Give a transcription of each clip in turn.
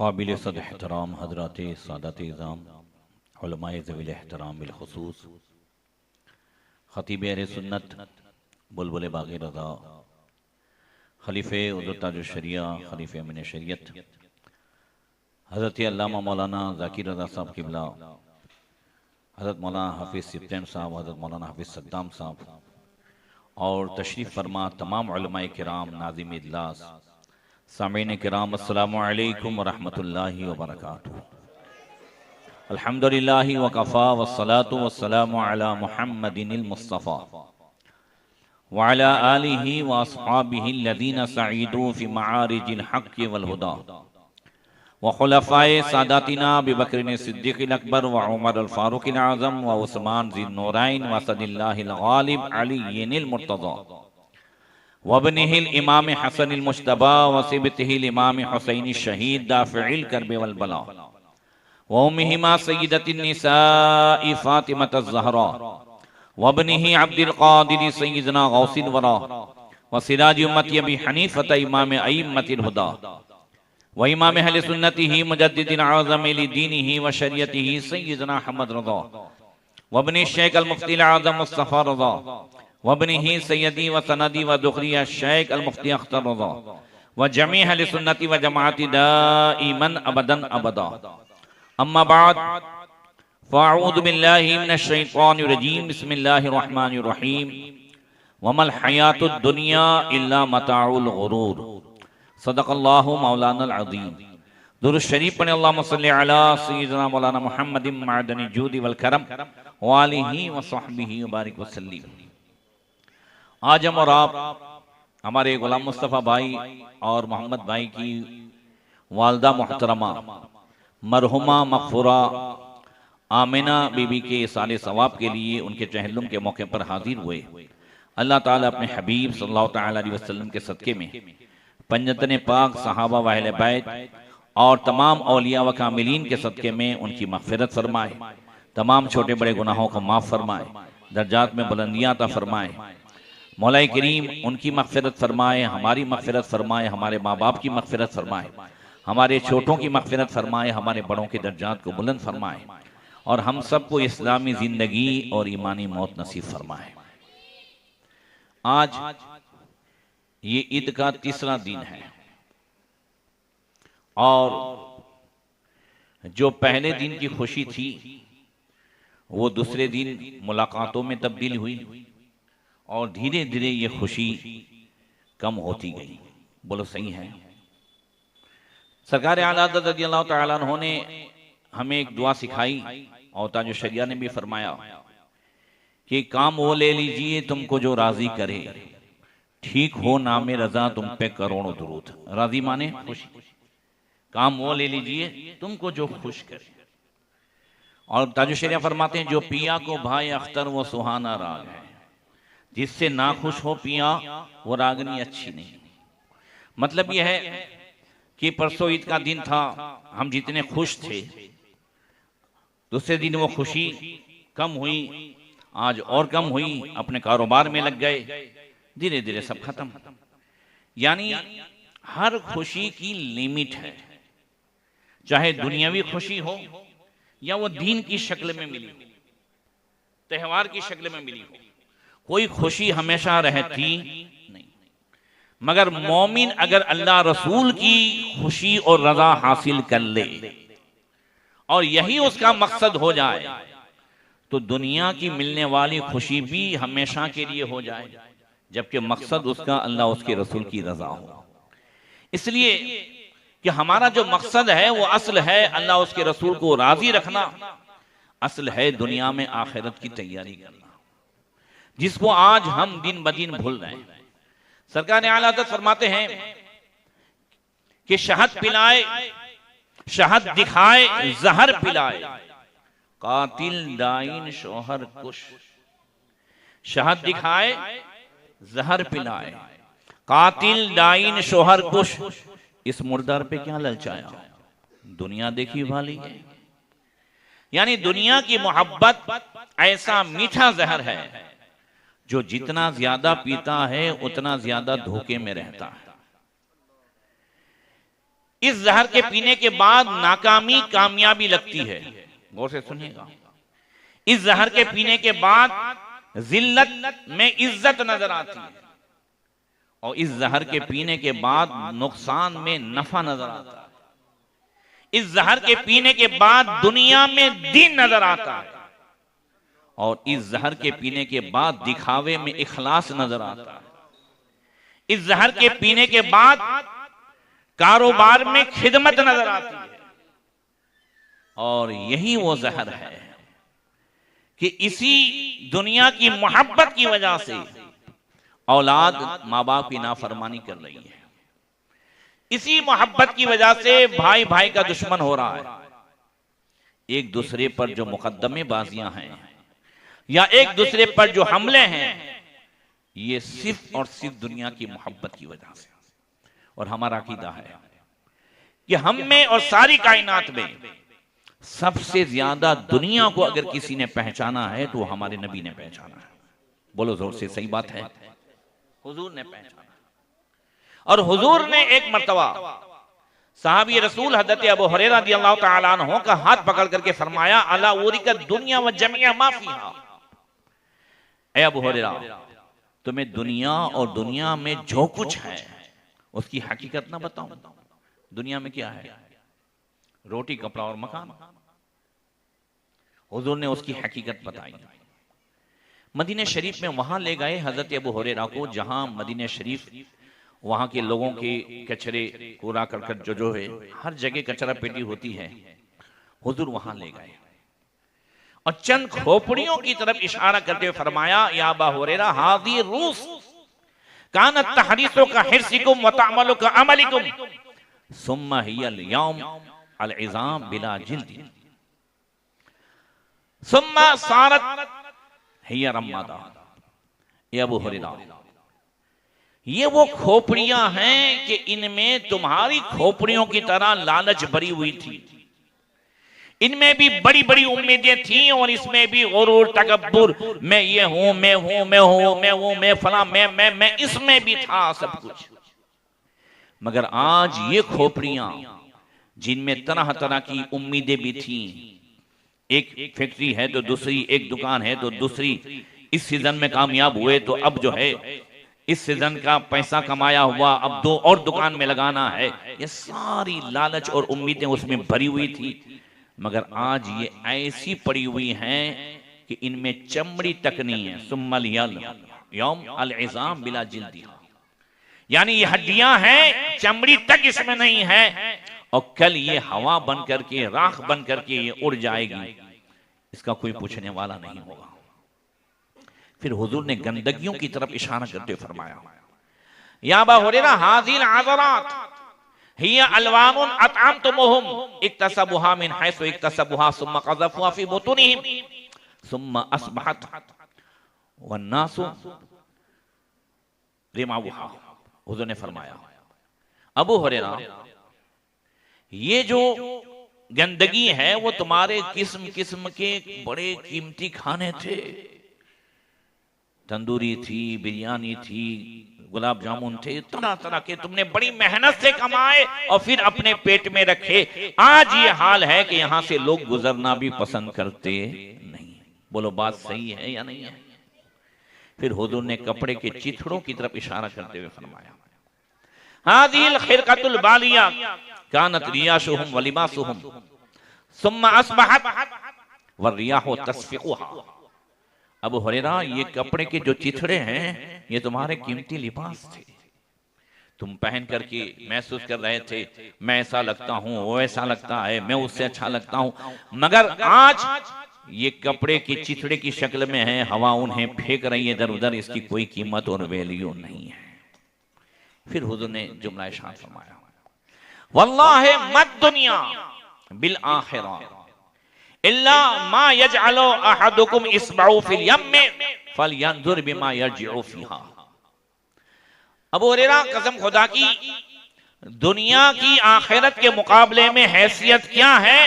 काबिल सद एहतराम हजरत सादत इज़ाम उलमाए ज़वील एहतराम बिलखुसूस ख़तीब अहले सुन्नत बुलबुल बाग़ी रज़ा खलीफ़े उज़्र ताजुश शरिया खलीफ़े अमीन शरीयत हज़रत अल्लामा मौलाना ज़ाकिर रज़ा साहब क़िबला, हज़रत मौलाना हाफ़िज़ सिब्तैन साहब, हज़रत मौलाना हाफ़िज़ सद्दाम साहब और तशरीफ़ फरमा तमाम उलमाए किराम, नाज़िम इजलास, सामीन किराम, अस्सलामु अलैकुम व रहमतुल्लाहि व बरकातुहू। अल्हम्दुलिल्लाहि व कफ़ा वस्सलातु वस्सलामु अला मुहम्मदिनिल मुस्तफ़ा व अला आलिहि व अस्हाबिहि अल्लज़ीना सईदू फ़ी मआरिजिल हक़्क़ि वल हुदा व खुलफ़ाए सादातिना अबू बकर सिद्दीक़िल अकबर व उमर अल फ़ारूक़िल आज़म व उस्मान ज़िन नूरैन व असदिल्लाहिल गालिब अलीय्यिल मुर्तज़ा वब्निहिल इमाम हसनिल मुज्तबा व सिबतिहिल इमाम हुसैन शहीद दाफ़िइल कर्ब वल बला व उम्मिहिमा सय्यदतिन निसाइ फ़ातिमतुज़ ज़हरा वब्निहि अब्दुल क़ादिर सय्यदना गौसिल वरा व सिराज उम्मती अबी हनीफ़त इमाम अइम्मतिल हुदा व इमाम अहले सुन्नतिही मुजद्दिदिन आज़म लिदीनिही व शरीयतिही सय्यदना अहमद रज़ा वब्नि शेख अल मुफ्ती अल आज़म मुस्तफ़ा रज़ा वब्निही सय्यदी व सनदी व दुखरिया शेख अल मुफ्ती अख्तर रज़ा व जमी अहले सुन्नति व जमाअती दाइमन अबदन अबदा। अम्मा बाद फ़अऊज़ु बिल्लाहि मिनश शैतानिर रजीम, बिस्मिल्लाहिर रहमानिर रहीम। वमल हयातुद दुनिया इल्ला मताउल गुरूर। सदक़ल्लाहु मौलानल अज़ीम। दुरूद शरीफ पढ़ें। अल्लाहुम्मा सल्लि अला सय्यिदिना मौलाना मुहम्मदिन मअदनी जूदि वल करम व आलिहि व सहबिहि व बारिक व सल्लिम। आज हम और आप हमारे गुलाम मुस्तफ़ा भाई और मोहम्मद भाई की वालदा मुहतरमा मरहुमा मग़फ़ूरा आमिना बीबी के साले सवाब के लिए उनके चहल्लुम के मौके पर हाजिर हुए। अल्लाह ताला अपने हबीब सल्लल्लाहु तआला अलैहि वसल्लम के सदक़े में पंजतन पाक सहाबा व अहले बैत और तमाम औलिया व कामिलीन के सदक़े में उनकी मग़फ़िरत फरमाए, तमाम छोटे बड़े गुनाहों को माफ़ फरमाए, दर्जात में बुलंदियाँ अता फरमाए। मौला करीम उनकी मग़फ़िरत फरमाए, हमारी मग़फ़िरत फरमाए, हमारे माँ बाप की मग़फ़िरत फरमाए, हमारे छोटों की मग़फ़िरत फरमाए, हमारे बड़ों के दर्जात को बुलंद फरमाए और हम सबको इस्लामी ज़िंदगी और ईमानी मौत नसीब फरमाए। आज ये ईद का तीसरा दिन है और जो पहले दिन की खुशी थी वो दूसरे दिन मुलाकातों में तब्दील हुई और धीरे धीरे ये खुशी कम होती गई। बोलो सही है। सरकार आला हज़रत रज़ियल्लाहु तआला अन्हु ने हमें एक दुआ सिखाई और ताजुश शरिया ने भी फरमाया कि काम वो ले लीजिए तुमको जो राजी करे, ठीक हो नामे रजा तुम पे करोड़ों दुरूद। राजी माने खुश, काम वो ले लीजिए तुमको जो खुश करे। और ताजुश शरिया फरमाते हैं जो पिया को भाई अख्तर वो सुहाना राग है, जिससे ना खुश हो पिया वो रागनी अच्छी नहीं। मतलब यह है कि परसों ईद का दिन था, हम जितने खुश थे दूसरे दिन वो खुशी कम हुई, आज और कम हुई, अपने कारोबार में लग गए, धीरे धीरे सब खत्म। यानी हर खुशी की लिमिट है, चाहे दुनियावी खुशी हो या वो दीन की शक्ल में मिली हो, त्योहार की शक्ल में मिली हो, कोई खुशी हमेशा रहती नहीं। मगर मोमिन अगर अल्लाह रसूल की खुशी और रजा हासिल कर ले और यही उसका मकसद हो जाए तो दुनिया की मिलने वाली खुशी भी हमेशा के लिए हो जाए, जबकि मकसद उसका अल्लाह उसके रसूल की रजा हो। इसलिए कि हमारा जो मकसद है वो असल है अल्लाह उसके रसूल को राजी रखना, असल है दुनिया में आखिरत की तैयारी करना, जिसको आज हम दिन ब दिन भूल रहे हैं। सरकार आला हज़रत फरमाते हैं कि शहद पिलाए, शहद दिखाए, जहर पिलाए, कातिल डाइन शोहर कुश। शहद दिखाए, जहर पिलाए, कातिल डाइन शोहर कुश। इस मुर्दार पे क्या ललचाया, दुनिया देखी भाली है। यानी दुनिया की मोहब्बत ऐसा मीठा जहर है जो जितना ज्यादा पीता है उतना ज्यादा धोखे में रहता है। इस जहर के पीने के बाद नाकामी कामयाबी लगती है। गौर से सुनिएगा, इस जहर के पीने के बाद जिल्लत में इज्जत नजर आती है, और इस जहर के पीने के बाद नुकसान में नफा नजर आता है। इस जहर के पीने के बाद दुनिया में दीन नजर आता है, और इस जहर के पीने के बाद दिखावे में इखलास नजर आता है। इस जहर के पीने के बाद कारोबार में खिदमत नजर आती है। और यही वो जहर है कि इसी दुनिया की मोहब्बत की वजह से औलाद माँ बाप की नाफरमानी कर रही है। इसी मोहब्बत की वजह से भाई भाई का दुश्मन हो रहा है। एक दूसरे पर जो मुकद्दमे बाजियां हैं या एक दूसरे पर जो हमले हैं, ये सिर्फ और सिर्फ दुनिया की मोहब्बत की वजह से। और हमारा अकीदा है कि हम में और सारी कायनात में सबसे ज्यादा दुनिया को अगर किसी ने पहचाना है तो हमारे नबी ने पहचाना है। बोलो जोर से, सही बात है, हुजूर ने पहचाना। और हुजूर ने एक मर्तबा साहबी रसूल हज़रत अबू हुरैरा रज़ियल्लाहु तआला अन्हु का हाथ पकड़ करके फरमाया, अला उरिका दुनिया व जमीअ मा फीहा। ए अबू हुरैरा, तुम्हें दुनिया और दुनिया में जो कुछ है उसकी हकीकत ना बताऊं? दुनिया में क्या है? रोटी, कपड़ा और मकान। हुजूर ने उसकी हकीकत बताई। मदीने शरीफ में वहां ले गए हजरत अबू हुरैरा को, जहां मदीने शरीफ वहां के लोगों के कचरे, कूड़ा करकट जो है, हर जगह कचरा पेटी होती है। हुजूर वहां ले गए और चंद खोपड़ियों की तरफ इशारा करते हुए फरमाया, या अबा हुरैरा, हाज़ी रूस कानत तहरीसु का हिर्सिकुम व तअमलु का अमलिकुम सुम्मा हियल यौम अल इज़ाम बिला जिल्द सुम्मा सारत हिया रम्मादा। ये अबू हुरैरा, ये वो खोपड़ियां हैं कि इनमें तुम्हारी खोपड़ियों की तरह लालच भरी हुई थी। इनमें भी बड़ी बड़ी उम्मीदें थी और इसमें भी गुरूर, तकब्बुर, मैं ये हूं, मैं हूं, मैं हूं, मैं हूं, मैं फला, मैं, इसमें भी था सब कुछ। मगर आज ये खोपड़ियां जिनमें तरह तरह की उम्मीदें भी थी, एक फैक्ट्री है तो दूसरी, एक दुकान है तो दूसरी, इस सीजन में कामयाब हुए तो अब जो है इस सीजन का पैसा कमाया हुआ अब दो और दुकान में लगाना है। ये सारी लालच और उम्मीदें उसमें भरी हुई थी। मगर आज ये ऐसी पड़ी हुई हैं कि इनमें चमड़ी तक नहीं है। सुम्मल यौम अल इज़ाम बिला जिल्दिहा, यानी ये हड्डियां हैं, चमड़ी तक इसमें नहीं है, और कल ये हवा बन करके, राख बन करके ये उड़ जाएगी, इसका कोई पूछने वाला नहीं होगा। फिर हुजूर ने गंदगियों की तरफ इशारा करते हुए फरमाया, या अबा हुरैरा, हाज़िल आज़रात हिया अलवानुन अतअमतुमुहुम इक्तसबुहा मिन हैसु इक्तसबुहा सुम्मा क़ज़फ़ुहा फ़ी बुतूनिहिम सुम्मा अस्बहत वन्नासु रिमाउहा। हुजूर ने फरमाया, अबू हुरैरा, ये जो गंदगी है वो तुम्हारे किस्म किस्म के बड़े कीमती खाने थे। तंदूरी थी, बिरयानी थी, गुलाब जामुन थे, तरह तरह के तुमने बड़ी मेहनत से कमाए और फिर अपने पेट में रखे। आज ये हाल है कि यहां से लोग गुजरना भी पसंद करते नहीं। बोलो बात सही है या नहीं है? फिर हुजूर ने कपड़े के चिथड़ों की तरफ इशारा करते हुए फरमाया, हाज़िल खिरक़तुल बालिया कानत रियाशुहुम व लिबासुहुम सुम्मा अस्बहत व रियाहु तस्फ़िक़ुहा। अबू हुरैरा, ये कपड़े के जो चिथड़े हैं ये तुम्हारे कीमती लिबास थे। तुम पहन करके महसूस कर रहे थे, मैं ऐसा लगता हूं, वो ऐसा लगता है, मैं उससे अच्छा लगता हूं। मगर आज ये कपड़े की चिथड़े की शक्ल में है, हवा उन्हें फेंक रही है इधर उधर, इसकी कोई कीमत और वैल्यू नहीं है। फिर हुजूर ने जुमला इरशाद फरमाया, वल्लाहि मद दुनिया बिल आखिरा इल्ला मा यजअलु अहदुकुम इस्बअहु फिल यम्मि फलयंजुर बिमा यरजिउ फीहा। अबू हुरैरा, कसम खुदा की, दुनिया की आखिरत के मुकाबले में हैसियत क्या है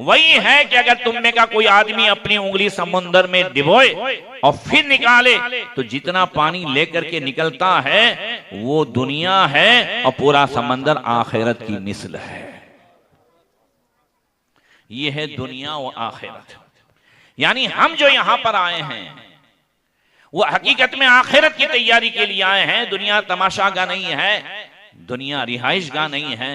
वही है कि अगर तुम में का कोई आदमी अपनी उंगली समुद्र में डिबोए और फिर निकाले तो जितना पानी लेकर के निकलता है वो दुनिया है और पूरा समंदर आखिरत की मिसल है। ये है दुनिया और आखिरत। यानी हम जो यहां पर आए हैं वो हकीकत में आखिरत की तैयारी के लिए आए हैं। दुनिया तमाशागाह नहीं है, दुनिया रिहाइशगाह नहीं है,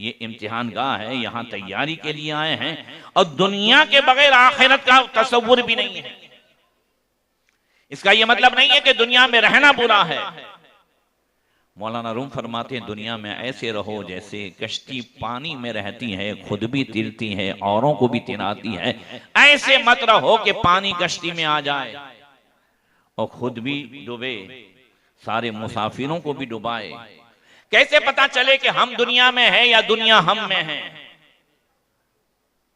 ये इम्तिहान गाह है। यहां तैयारी के लिए आए हैं और दुनिया के बगैर आखिरत का तसव्वुर भी नहीं है। इसका यह मतलब नहीं है कि दुनिया में रहना बुरा है। मौलाना रूम फरमाते हैं दुनिया में ऐसे रहो जैसे कश्ती पानी में रहती है, खुद भी तिरती है, औरों को भी तिराती है। ऐसे मत रहो कि पानी कश्ती में आ जाए और खुद भी डूबे, सारे मुसाफिरों को भी डुबाए। कैसे पता चले कि हम दुनिया में हैं या दुनिया हम में है?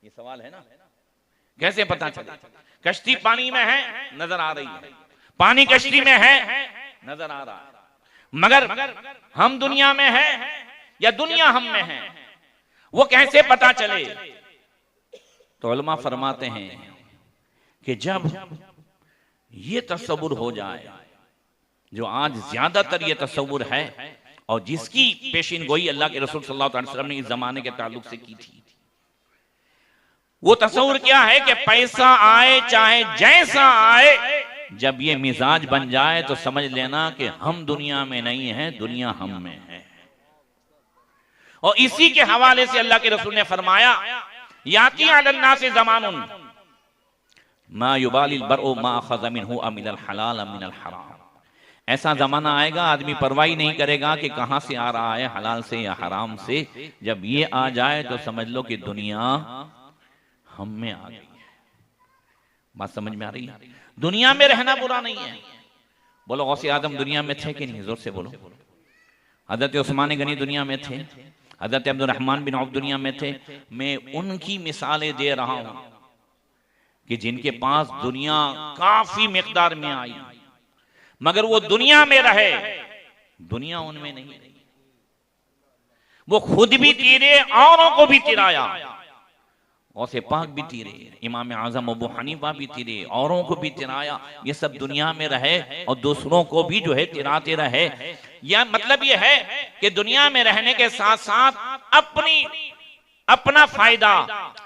ये सवाल है ना। कैसे पता चले? कश्ती पानी में है, नजर आ रही है, पानी कश्ती में है, नजर आ रहा है, मगर हम दुनिया में हैं या दुनिया हम में है, वो कैसे पता चले? तो उलमा फरमाते हैं कि जब ये तसव्वुर हो जाए, जो आज ज्यादातर ये तसव्वुर है और जिसकी पेशिन गोई अल्लाह के रसूल सल्लल्लाहु अलैहि वसल्लम ने इस जमाने के ताल्लुक से की थी, वो तसव्वुर क्या है कि पैसा आए चाहे जैसा आए, जब ये मिजाज बन जाए तो समझ लेना कि हम दुनिया में नहीं है, दुनिया हम में है। और इसी के हवाले से अल्लाह के रसूल ने फरमाया याती अलन्नास ज़मानुन मा युबालिल बरउ मा अखज़ मिनहु अमिनल हलाल अमिनल हराम। ऐसा जमाना आएगा आदमी परवाही नहीं करेगा कि कहां से आ रहा है, हलाल से या हराम से। जब ये आ जाए तो समझ लो कि दुनिया हम में आ गई है। बात समझ में आ रही है? दुनिया में रहना बुरा नहीं है। बोलो गौसे आदम दुनिया में थे कि नहीं? जोर से बोलो। हजरत उस्मान गनी दुनिया में थे, हजरत अब्दुल रहमान बिन औफ दुनिया में थे। मैं उनकी मिसालें दे रहा हूं कि जिनके पास दुनिया काफी मिकदार में आई, मगर वो दुनिया में रहे, दुनिया उनमें नहीं रही। वो खुद भी तीरे, औरों को भी तिराया। गौसे पाक भी तीरे, इमाम आजम अबू हनीफा भी तीरे, औरों को भी तिराया। ये सब दुनिया में रहे और दूसरों को भी जो है तिराते रहे। या मतलब ये है कि दुनिया में रहने के साथ साथ अपना फायदा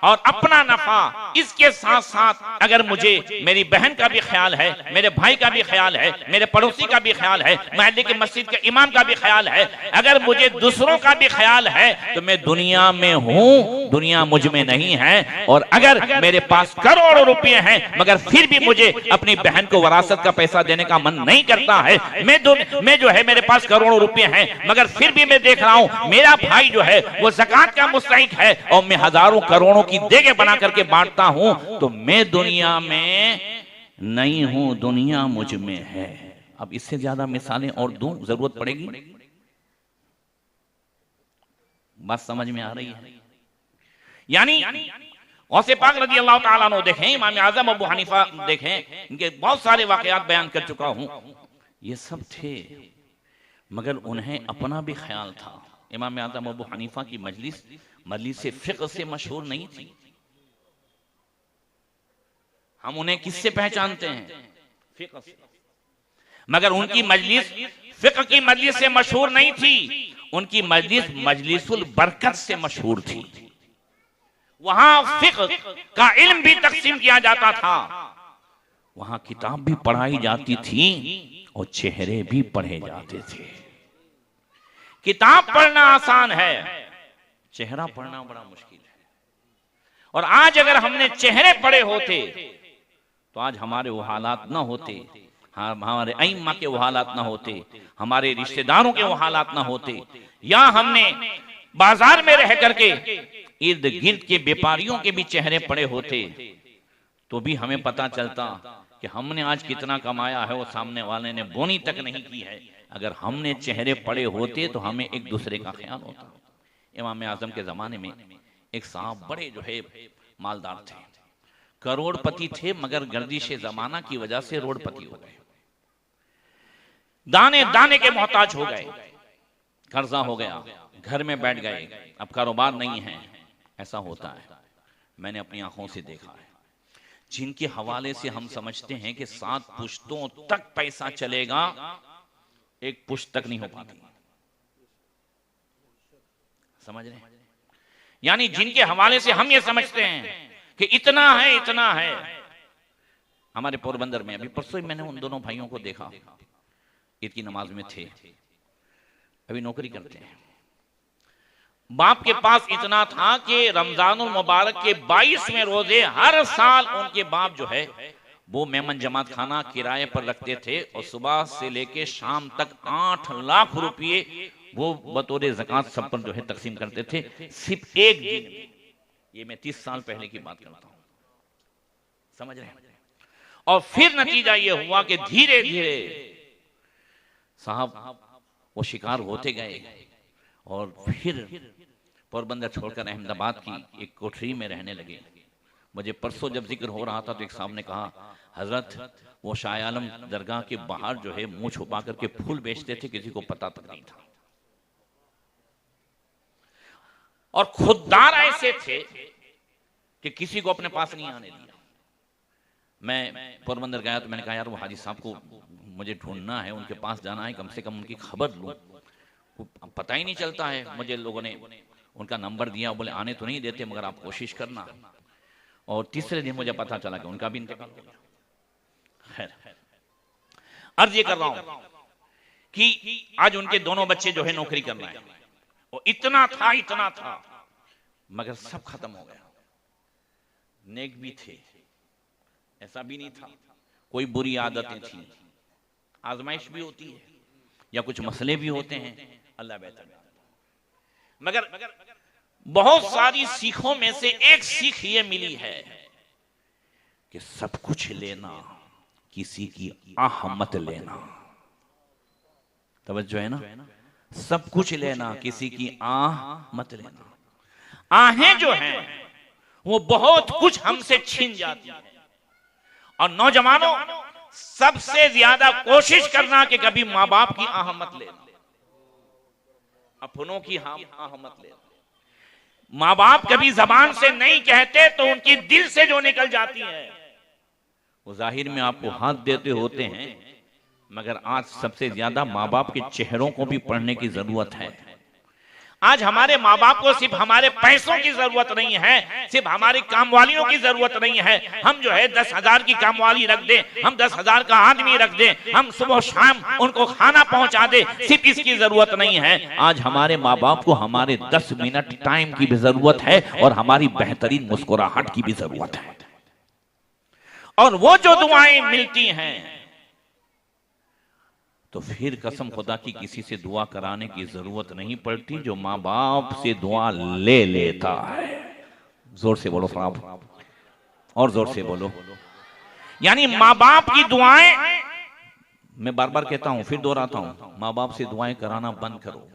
और अपना नफा, इसके साथ साथ अगर मुझे मेरी बहन का भी ख्याल है, मेरे भाई का भी ख्याल है, मेरे पड़ोसी का भी ख्याल है, महल्ले की मस्जिद के इमाम का भी ख्याल है, अगर मुझे दूसरों का भी ख्याल है तो मैं दुनिया में हूं, दुनिया मुझ में नहीं है। और अगर मेरे पास करोड़ों रुपए हैं मगर फिर भी मुझे अपनी बहन को वरासत का पैसा देने का मन नहीं करता है, मैं जो है मेरे पास करोड़ों रुपए हैं मगर फिर भी मैं देख रहा हूं मेरा भाई जो है वो ज़कात का मुस्तहिक है और मैं हजारों करोड़ों की देगे बना करके बांटता हूं, तो मैं दुनिया में नहीं हूं, दुनिया मुझ में है। अब इससे ज्यादा मिसालें और दूं, जरूरत पड़ेगी? बात समझ में आ रही है? यानी गौसे पाक रज़ी अल्लाह ताला अन्हु देखें, इमाम आज़म अबू हनीफा देखें, इनके बहुत सारे वाकयात बयान कर चुका हूं। ये सब थे मगर उन्हें अपना भी ख्याल था। इमाम आज़म अबू हनीफा की मजलिस फिक़्ह से मशहूर नहीं थी। हम उन्हें किससे पहचानते हैं? फिक़्ह से। मगर उनकी मजलिस फिक़्ह की मजलिस से मशहूर नहीं थी, उनकी मजलिस मजलिसुल बरकत से मशहूर थी। वहां फिक़्ह का इल्म भी तकसीम किया जाता था, वहां किताब भी पढ़ाई जाती थी और चेहरे भी पढ़े जाते थे। किताब पढ़ना आसान है, चेहरा पढ़ना बड़ा मुश्किल है। और आज अगर हमने चेहरे पढ़े होते तो आज हमारे वो हालात ना होते, हमारे अइम्मा के वो हालात ना होते, हमारे रिश्तेदारों के वो हालात ना होते, या हमने बाजार में रह करके इर्द गिर्द के व्यापारियों के भी चेहरे पड़े होते तो भी हमें पता चलता कि हमने आज कितना कमाया है वो सामने वाले ने बोनी तक नहीं की है। अगर हमने चेहरे पड़े होते तो हमें एक दूसरे का ख्याल होता। इमाम आजम के जमाने में एक साहब बड़े जो है मालदार थे, करोड़पति थे, मगर गर्दिश जमाना की वजह से रोडपति हो गए, दाने दाने के मोहताज हो गए, कर्जा हो गया, घर में बैठ गए, अब कारोबार नहीं है। ऐसा होता है। मैंने अपनी आंखों से देखा है, जिनके हवाले से हम समझते हैं कि 7 पुश्तों तक पैसा चलेगा, एक पुश्त तक नहीं हो पाती। समझ रहे हैं? यानी जिनके हवाले से हम ये समझते हैं कि इतना है इतना है। हमारे पोरबंदर में अभी परसों ही मैंने उन दोनों भाइयों को देखा, ईद की नमाज में थे, अभी नौकरी करते हैं। बाप के पास इतना था कि रमजानुल मुबारक के 22वें रोजे हर साल उनके बाप जो है वो मेमन जमात खाना किराए पर रखते थे और सुबह से लेके शाम तक 8 लाख रुपए वो बतौर ज़कात सब पर जो है तकसीम करते थे, सिर्फ एक दिन। ये मैं 30 साल पहले की बात करता हूं। समझ रहे हैं? और फिर नतीजा ये हुआ कि धीरे धीरे साहब वो शिकार होते गए और फिर पोरबंदर छोड़कर अहमदाबाद की एक कोठरी में रहने लगे। मुझे परसों जब जिक्र हो रहा था तो एक साहब ने कहा, हजरत वो शाह आलम दरगाह के बाहर जो है मुंह छुपा करके फूल बेचते थे, किसी को पता तक नहीं था। और खुददार ऐसे थे कि किसी को अपने पास नहीं आने दिया। मैं पोरबंदर गया तो मैंने कहा, यार वो हाजी साहब को मुझे ढूंढना है, उनके पास जाना है, कम से कम उनकी खबर लूं, पता ही नहीं चलता है। मुझे लोगों ने उनका नंबर दिया, बोले आने तो नहीं देते मगर आप कोशिश करना। और तीसरे दिन मुझे पता चला कि उनका भी इंतकाल हो गया। खैर, अर्ज ये कर रहा हूं कि आज उनके दोनों बच्चे जो है नौकरी करना है, वो इतना था मगर सब खत्म हो गया। नेक भी थे, ऐसा भी नहीं था, कोई बुरी आदतें थी, आजमाइश भी होती है या कुछ मसले भी होते हैं, अल्लाह बेहतर। मगर बहुत सारी सीखों में से एक सीख ये मिली है कि सब कुछ लेना, किसी की आह मत लेना। तवज्जो है ना? सब कुछ लेना, किसी की आह मत लेना। आहें जो हैं वो बहुत कुछ हमसे छीन जाती है। और नौजवानों, सबसे ज्यादा कोशिश करना कि कभी माँ बाप की आह मत लेना, अपनों की आह मत लेना। माँ बाप कभी जबान से नहीं कहते तो उनकी दिल से जो निकल जाती है वो जाहिर में आपको हाथ देते होते हैं, मगर आज सबसे ज्यादा माँ बाप के चेहरों को भी पढ़ने की जरूरत है। आज हमारे माँ बाप को सिर्फ हमारे पैसों की जरूरत नहीं है, सिर्फ हमारी कामवालियों की जरूरत नहीं है। हम जो है 10,000 की कामवाली रख दें, हम 10,000 का आदमी रख दें, हम सुबह शाम उनको खाना पहुंचा दें, सिर्फ इसकी जरूरत नहीं है। आज हमारे माँ बाप को हमारे 10 मिनट टाइम की भी जरूरत है और हमारी बेहतरीन मुस्कुराहट की भी जरूरत है। और वो जो दुआएं मिलती हैं तो फिर कसम खुदा की किसी से दुआ कराने की जरूरत नहीं पड़ती, जो माँ बाप से दुआ ले लेता है। जोर से बोलो साहब, और जोर से बोलो। यानी माँ बाप की दुआएं, मैं बार बार कहता हूं, फिर दोहराता हूं, माँ बाप से दुआएं कराना बंद करो।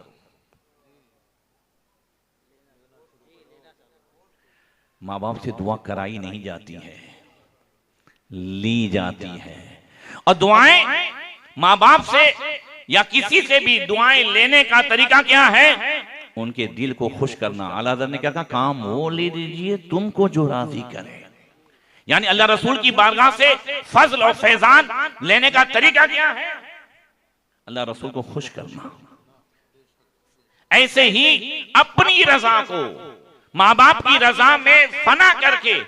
माँ बाप से दुआ कराई नहीं जाती है, ली जाती है। और दुआएं माँ बाप से या किसी से भी दुआएं लेने का तरीका क्या है? उनके दिल को खुश करना। आला हज़रत ने क्या कहा? काम वो ले लीजिए तुमको जो राजी करे। यानी अल्लाह रसूल की बारगाह से फजल और फैजान लेने का तरीका क्या है? अल्लाह रसूल को खुश करना। ऐसे ही अपनी रजा को माँ बाप की रजा में फना करके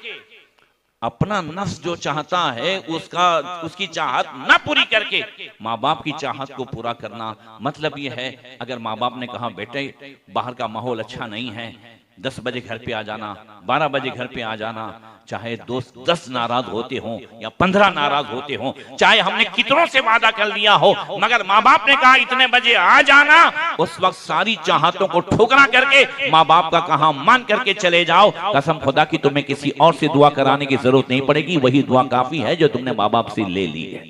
अपना नफ्स जो चाहता है उसकी चाहत न पूरी करके माँ बाप की चाहत को पूरा करना। मतलब ये है, अगर माँ बाप ने कहा बेटे बाहर का माहौल अच्छा नहीं है, 10 बजे घर पे आ जाना, 12 बजे घर पे आ जाना, चाहे दोस्त 10 नाराज होते हों या 15 नाराज होते हों, चाहे हमने कितनों से वादा कर लिया हो, मगर माँ बाप ने कहा इतने बजे आ जाना, उस वक्त सारी चाहतों को ठुकरा करके माँ बाप का कहा मान करके चले जाओ। कसम खुदा की तुम्हें किसी और से दुआ कराने की जरूरत नहीं पड़ेगी, वही दुआ काफी है जो तुमने माँ बाप से ले ली है।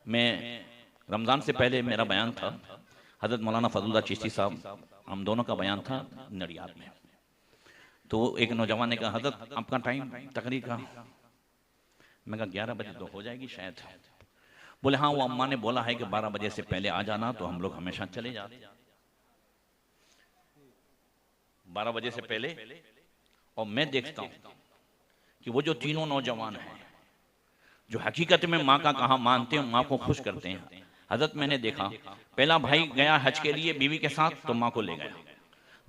मैं रमजान से पहले मेरा बयान था, हजरत मौलाना फजलुल्लाह चिश्ती साहब, हम दोनों का बयान था नडियाद में। तो एक नौजवान ने कहा हजरत आपका टाइम तकरीर का? मैं कहा 11 बजे तो हो जाएगी शायद। बोले हाँ वो अम्मा ने बोला है कि 12 बजे से पहले आ जाना, तो हम लोग हमेशा चले जाते 12 बजे से पहले और मैं देखता हूं कि वो जो तीनों नौजवान हैं जो हकीकत में माँ का कहा मानते हैं, माँ को खुश करते हैं। हजरत मैंने देखा, पहला भाई गया हज के लिए बीवी के साथ, तो माँ को ले गया।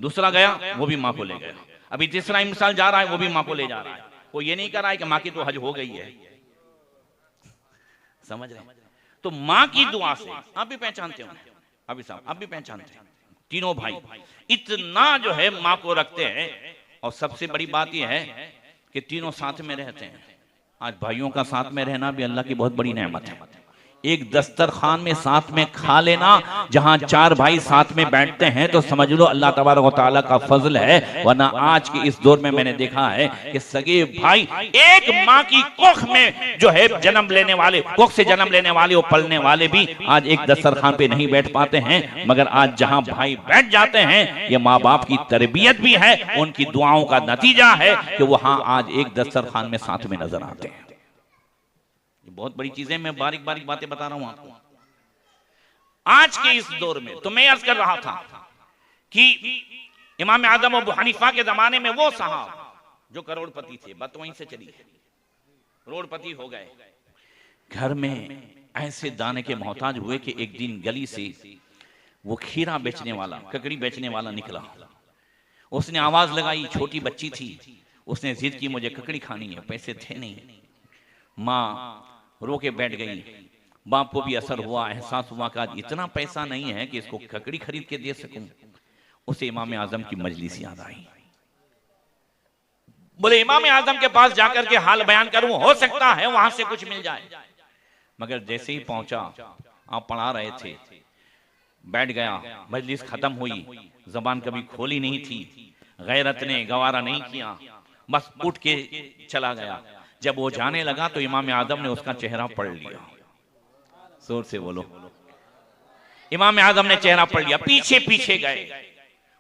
दूसरा गया, वो भी माँ को ले गया। अभी तीसरा इंसान जा रहा है, वो भी माँ को ले जा रहा है। वो ये नहीं कर रहा है कि माँ की तो हज हो गई है। समझ रहे? तो माँ की दुआ से आप भी पहचानते हो, अभी साहब आप भी पहचानते हैं, तीनों भाई इतना जो है माँ को रखते हैं। और सबसे बड़ी बात यह है कि तीनों साथ में रहते हैं। आज भाइयों का साथ में रहना भी अल्लाह की बहुत बड़ी नेमत है। एक दस्तरखान में साथ में खा लेना, जहां चार भाई साथ में बैठते हैं तो समझ लो अल्लाह तबारक व तआला का फजल है। वरना आज के इस दौर में मैंने देखा है कि सगे भाई एक माँ की कोख में जो है जन्म लेने वाले, कोख से जन्म लेने वाले और पलने वाले भी आज एक दस्तरखान पे नहीं बैठ पाते हैं। मगर आज जहां भाई बैठ जाते हैं, ये माँ बाप की तरबियत भी है, उनकी दुआओं का नतीजा है कि वहां आज एक दस्तरखान में साथ में नजर आते हैं। बहुत बड़ी चीजें, मैं बारीक बारीक बातें बता रहा हूं आपको आज के इस दौर में। तो मैं अर्ज कर रहा था कि इमाम आजम अबू हनीफा के जमाने में वो साहब जो करोड़पति थे, बात वहीं से चली है, करोड़पति हो गए। घर में ऐसे दाने के मोहताज हुए कि एक दिन गली से वो खीरा बेचने वाला, ककड़ी बेचने वाला निकला। उसने आवाज लगाई, छोटी बच्ची थी, उसने जिद की मुझे ककड़ी खानी है, पैसे थे नहीं। माँ रो के बैठ गई। बाप को भी असर हुआ, एहसास हुआ कि आज इतना पैसा नहीं है कि इसको ककड़ी खरीद के दे सकूं। उसे इमाम आजम की मजलिस याद आई। बोले इमाम आजम के पास जाकर के हाल बयान करूं, हो सकता है वहां से कुछ मिल जाए। मगर जैसे ही पहुंचा, आप पढ़ा रहे थे, बैठ गया, मजलिस खत्म हुई, जबान कभी खोली नहीं थी, गैरत ने गवारा नहीं किया, बस उठ के चला गया। जब वो जाने लगा तो इमाम आजम ने उसका चेहरा पढ़ लिया। जोर से बोलो, इमाम आजम ने चेहरा पढ़ लिया। पीछे पीछे गए,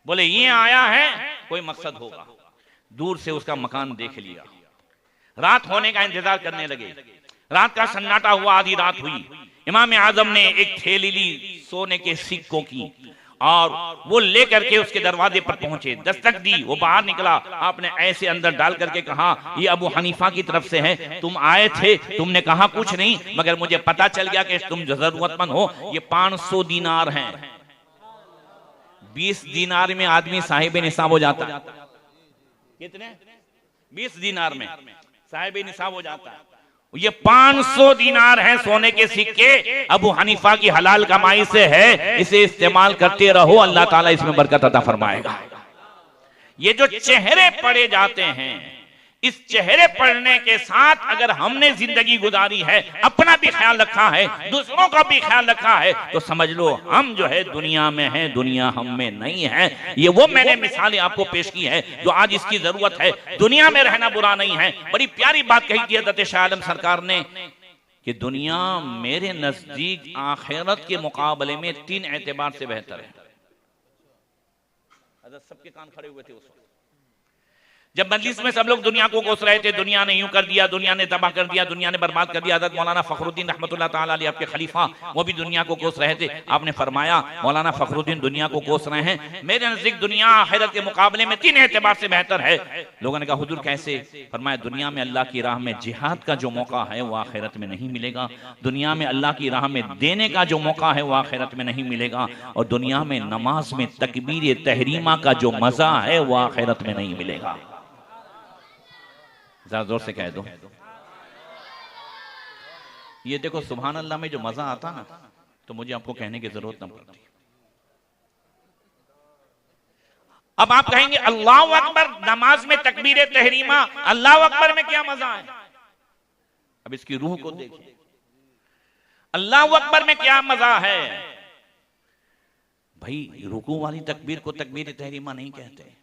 बोले ये आया है, कोई मकसद होगा। दूर से उसका मकान देख लिया। रात होने का इंतजार करने लगे। रात का सन्नाटा हुआ, आधी रात हुई। इमाम आजम ने एक थैली ली सोने के सिक्कों की और वो लेकर के उसके दरवाजे पर पहुंचे। दस्तक दी, वो बाहर निकला। आपने ऐसे अंदर डाल करके कहा, ये अबू हनीफा की तरफ से है, तुम आए थे, तुमने कहा कुछ नहीं, मगर मुझे पता चल गया कि तुम जरूरतमंद हो। ये 500 दीनार हैं। 20 दीनार में आदमी साहिब निसाब हो जाता है। कितने? 20 दीनार में साहिब निसाब हो जाता है। ये 500 दीनार हैं सोने के सिक्के, अबू हनीफा की हलाल कमाई से है। इसे इस्तेमाल करते रहो, अल्लाह ताला इसमें बरकत अता फरमाएगा। ये जो चेहरे पड़े जाते हैं, इस चेहरे पढ़ने के साथ अगर हमने जिंदगी गुजारी है, अपना भी ख्याल रखा है, दूसरों का भी ख्याल रखा है, तो समझ लो हम जो है दुनिया में हैं, दुनिया हम में नहीं है। ये वो मैंने मिसालें आपको पेश की है जो आज इसकी जरूरत है। दुनिया में रहना बुरा नहीं है। बड़ी प्यारी बात कही थी हज़रत शाह आलम सरकार ने कि दुनिया मेरे नजदीक आखिरत के मुकाबले में 3 एतबार से बेहतर है। सबके कान खड़े हुए थे उस वक्त जब मजलिस में सब लोग दुनिया को कोस रहे थे, दुनिया ने यूं कर दिया, दुनिया ने तबाह कर दिया, दुनिया ने बर्बाद कर दिया। हज़रत मौलाना फखरुद्दीन रहमतुल्लाह ताला अलैह आपके खलीफा, वो भी दुनिया को कोस रहे थे। आपने फरमाया मौलाना फखरुद्दीन दुनिया को कोस रहे हैं, मेरे नजदीक दुनिया आखिरत के मुकाबले में 3 एतबार से बेहतर है। लोगों ने कहा हुजूर कैसे? फरमाया दुनिया में अल्लाह की राह में जिहाद का जो मौका है वो आखिरत में नहीं मिलेगा। दुनिया में अल्लाह की राह में देने का जो मौका है वो आखिरत में नहीं मिलेगा। और दुनिया में नमाज में तकबीर तहरीमा का जो मजा है वो आखिरत में नहीं मिलेगा। जरा जोर से कह दो। ये देखो सुभान अल्लाह में जो मजा आता ना, तो मुझे आपको कहने की जरूरत न पड़ती। अब आप कहेंगे अल्लाह अकबर, नमाज में तकबीर तहरीमा, अल्लाह अकबर में क्या मजा है? अब इसकी रूह को देखिए, अल्लाह अकबर में क्या मजा है? भाई रुकू वाली तकबीर को तकबीर तहरीमा नहीं कहते,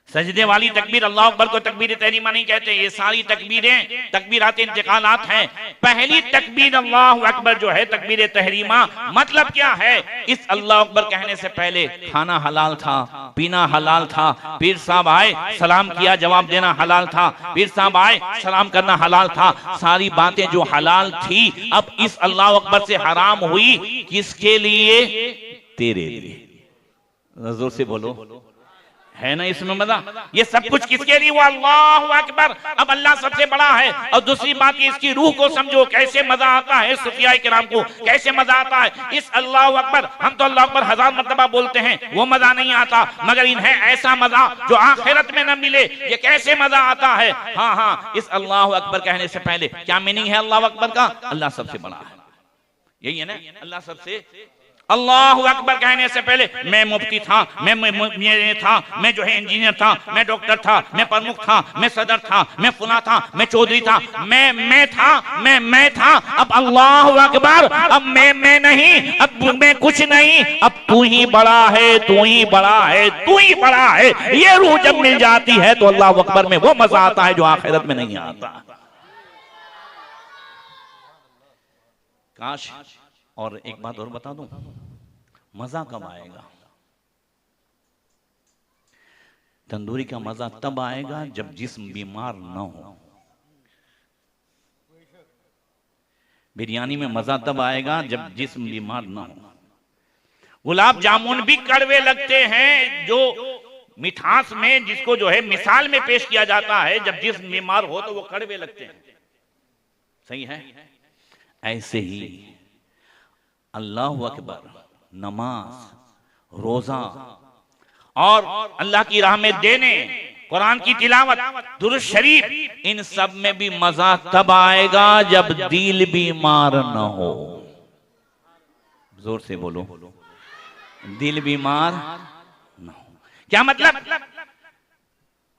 सजदे वाली तकबीर अल्लाह अकबर को तकबीर तहरीमा नहीं कहते। ये सारी तकबीरें तकबीरात इंतकालात हैं। पहली तकबीर अल्लाह अकबर जो है तकबीर तहरीमा, मतलब क्या है? इस अल्लाह अकबर कहने से पहले खाना हलाल था, पीना हलाल था, पीर साहब आए सलाम किया, जवाब देना हलाल था, पीर साहब आए सलाम करना हलाल था। सारी बातें जो हलाल थी अब इस अल्लाह अकबर से हराम हुई। किसके लिए? तेरे लिए। जोर से बोलो, है ना इसमें मजा। ये सब कुछ किसके लिए हुआ? अल्लाहु अकबर। अब अल्लाह सबसे बड़ा है। और दूसरी बात इसकी रूह को समझो, कैसे मजा आता है सूफिया किराम को, कैसे मजा आता है इस अल्लाहु अकबर। हम तो अल्लाहु अकबर 1000 मर्तबा बोलते हैं, वो मजा नहीं आता, मगर इन्हें ऐसा मजा जो आखिरत में न मिले, ये कैसे मजा आता है। हाँ हाँ, इस अल्लाहु अकबर कहने से पहले क्या मीनिंग है अल्लाहु अकबर का? अल्लाह सबसे बड़ा है, यही है ना, अल्लाह सबसे। अल्लाहु अकबर कहने से पहले मैं मुफ्ती था, मैं था, मैं जो है इंजीनियर था, मैं डॉक्टर था, मैं प्रमुख था, मैं सदर था, मैं फुला था, मैं चौधरी था, मैं था, मैं था। अब अल्लाहु अकबर, अब मैं नहीं, अब मैं कुछ नहीं, अब तू ही बड़ा है, तू ही बड़ा है, तू ही बड़ा है। ये रूह जब मिल जाती है तो अल्लाहु अकबर में वो मजा आता है जो आखिरत में नहीं आता। काश। और एक बात और बता दूं, मजा कब आएगा? तंदूरी का मजा तब आएगा जब जिस्म बीमार ना हो। बिरयानी में मजा तब आएगा जब जिस्म बीमार ना हो। गुलाब जामुन भी कड़वे लगते हैं, जो मिठास में जिसको जो है मिसाल में पेश किया जाता है, जब जिस्म बीमार हो तो वो कड़वे लगते हैं। सही है। ऐसे ही अल्लाहु अकबर, नमाज, रोजा और अल्लाह की राह में देने, कुरान की तिलावत, दुरूद शरीफ, इन सब में भी मजा तब आएगा जब दिल बीमार न हो। जोर से बोलो, दिल बीमार न हो। क्या मतलब?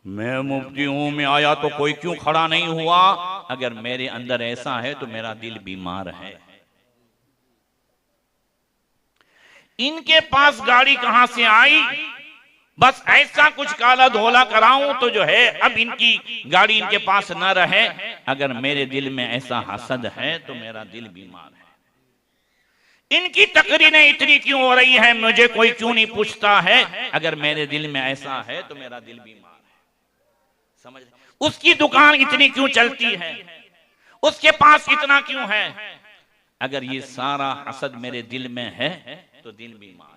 मैं मुफ्ती हूं, मैं आया तो कोई क्यों खड़ा नहीं हुआ? अगर मेरे अंदर ऐसा है तो मेरा दिल बीमार है। इनके पास गाड़ी कहां से आई? बस ऐसा कुछ काला धोला कराऊं तो जो है अब इनकी गाड़ी इनके पास न रहे। अगर मेरे दिल में ऐसा हसद है तो मेरा दिल बीमार है। इनकी तकरीरें इतनी क्यों हो रही है, मुझे कोई क्यों नहीं पूछता है? अगर मेरे दिल में ऐसा है तो मेरा दिल बीमार है। समझ? उसकी दुकान इतनी क्यों चलती है, उसके पास इतना क्यों है? अगर ये सारा हसद मेरे दिल में है तो दिल बीमार है।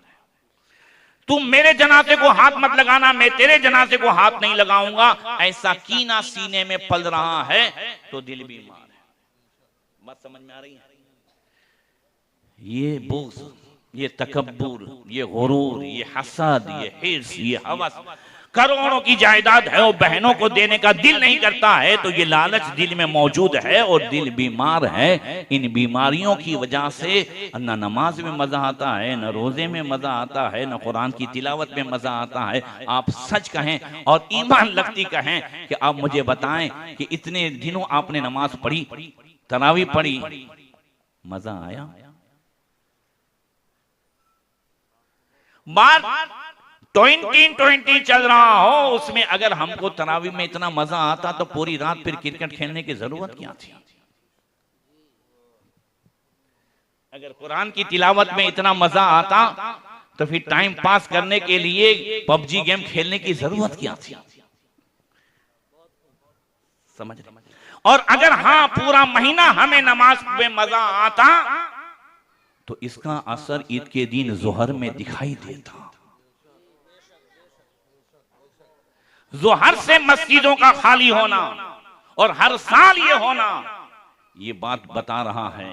तुम मेरे जनाजे को हाथ मत लगाना, मैं तेरे जनाजे को हाथ नहीं लगाऊंगा, ऐसा कीना सीने में पल रहा है तो दिल बीमार है। बात समझ में आ रही है? ये बुग़्ज़, ये तकब्बुर, ये गुरूर, ये हसद, ये हिर्स, ये हवस, करोड़ों की जायदाद है और बहनों को देने का दिल नहीं करता है, तो ये लालच दिल में मौजूद है और दिल बीमार है। इन बीमारियों की वजह से न नमाज में मजा आता है, न रोजे में मजा आता है, न कुरान की तिलावत में मजा आता है। आप सच कहें और ईमान लगती कहें कि आप मुझे बताएं कि इतने दिनों आपने नमाज पढ़ी, तरावी पढ़ी, मजा आया? बात 2020 चल रहा हो, उसमें अगर हमको तरावी में इतना मजा आता तो पूरी रात फिर क्रिकेट खेलने की जरूरत क्या थी? अगर कुरान की तिलावत में इतना मजा आता तो फिर टाइम पास करने के लिए पबजी गेम खेलने की जरूरत क्या थी? समझ रहे? और अगर हाँ पूरा महीना हमें नमाज में मजा आता तो इसका असर ईद के दिन जोहर में दिखाई देता। जोहर से मस्जिदों का खाली होना और हर साल ये होना, ये बात बता रहा है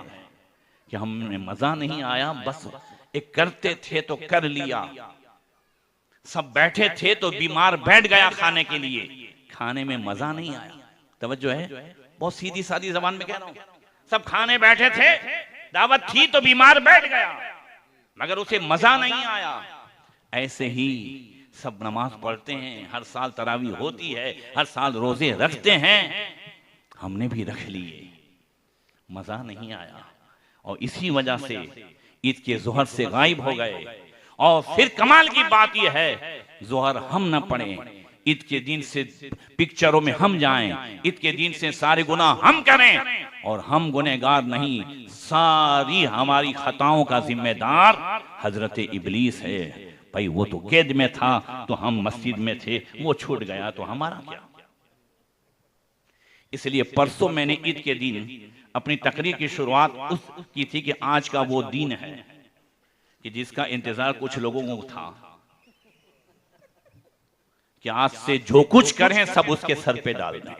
कि हमें मजा नहीं आया, बस एक करते थे तो कर लिया, सब बैठे थे तो बीमार बैठ गया खाने के लिए, खाने में मजा नहीं आया। तवज्जो है, बहुत सीधी सादी जबान में कह रहा हूं, सब खाने बैठे थे, दावत थी तो बीमार बैठ गया, मगर उसे मजा नहीं आया। ऐसे ही सब नमाज पढ़ते हैं, हर साल तरावी होती है, हर साल रोजे रखते हैं, हमने भी रख लिए, मजा नहीं आया और इसी वजह से ईद के जोहर से गायब हो गए। और फिर कमाल की बात यह है, जोहर हम न पढ़ें, ईद के दिन से पिक्चरों में हम जाएं, ईद के दिन से सारे गुनाह हम करें, और हम गुनहगार नहीं, सारी हमारी खताओं का जिम्मेदार हजरत इबलीस है। भाई वो तो कैद में था तो हम मस्जिद में थे, वो छूट गया तो हमारा क्या? इसलिए परसों मैंने ईद के दिन अपनी तकरीर की शुरुआत उस की थी कि आज का वो दिन है कि जिसका इंतजार कुछ लोगों को था। कि आज से जो कुछ करें सब उसके सर पे डाल दें।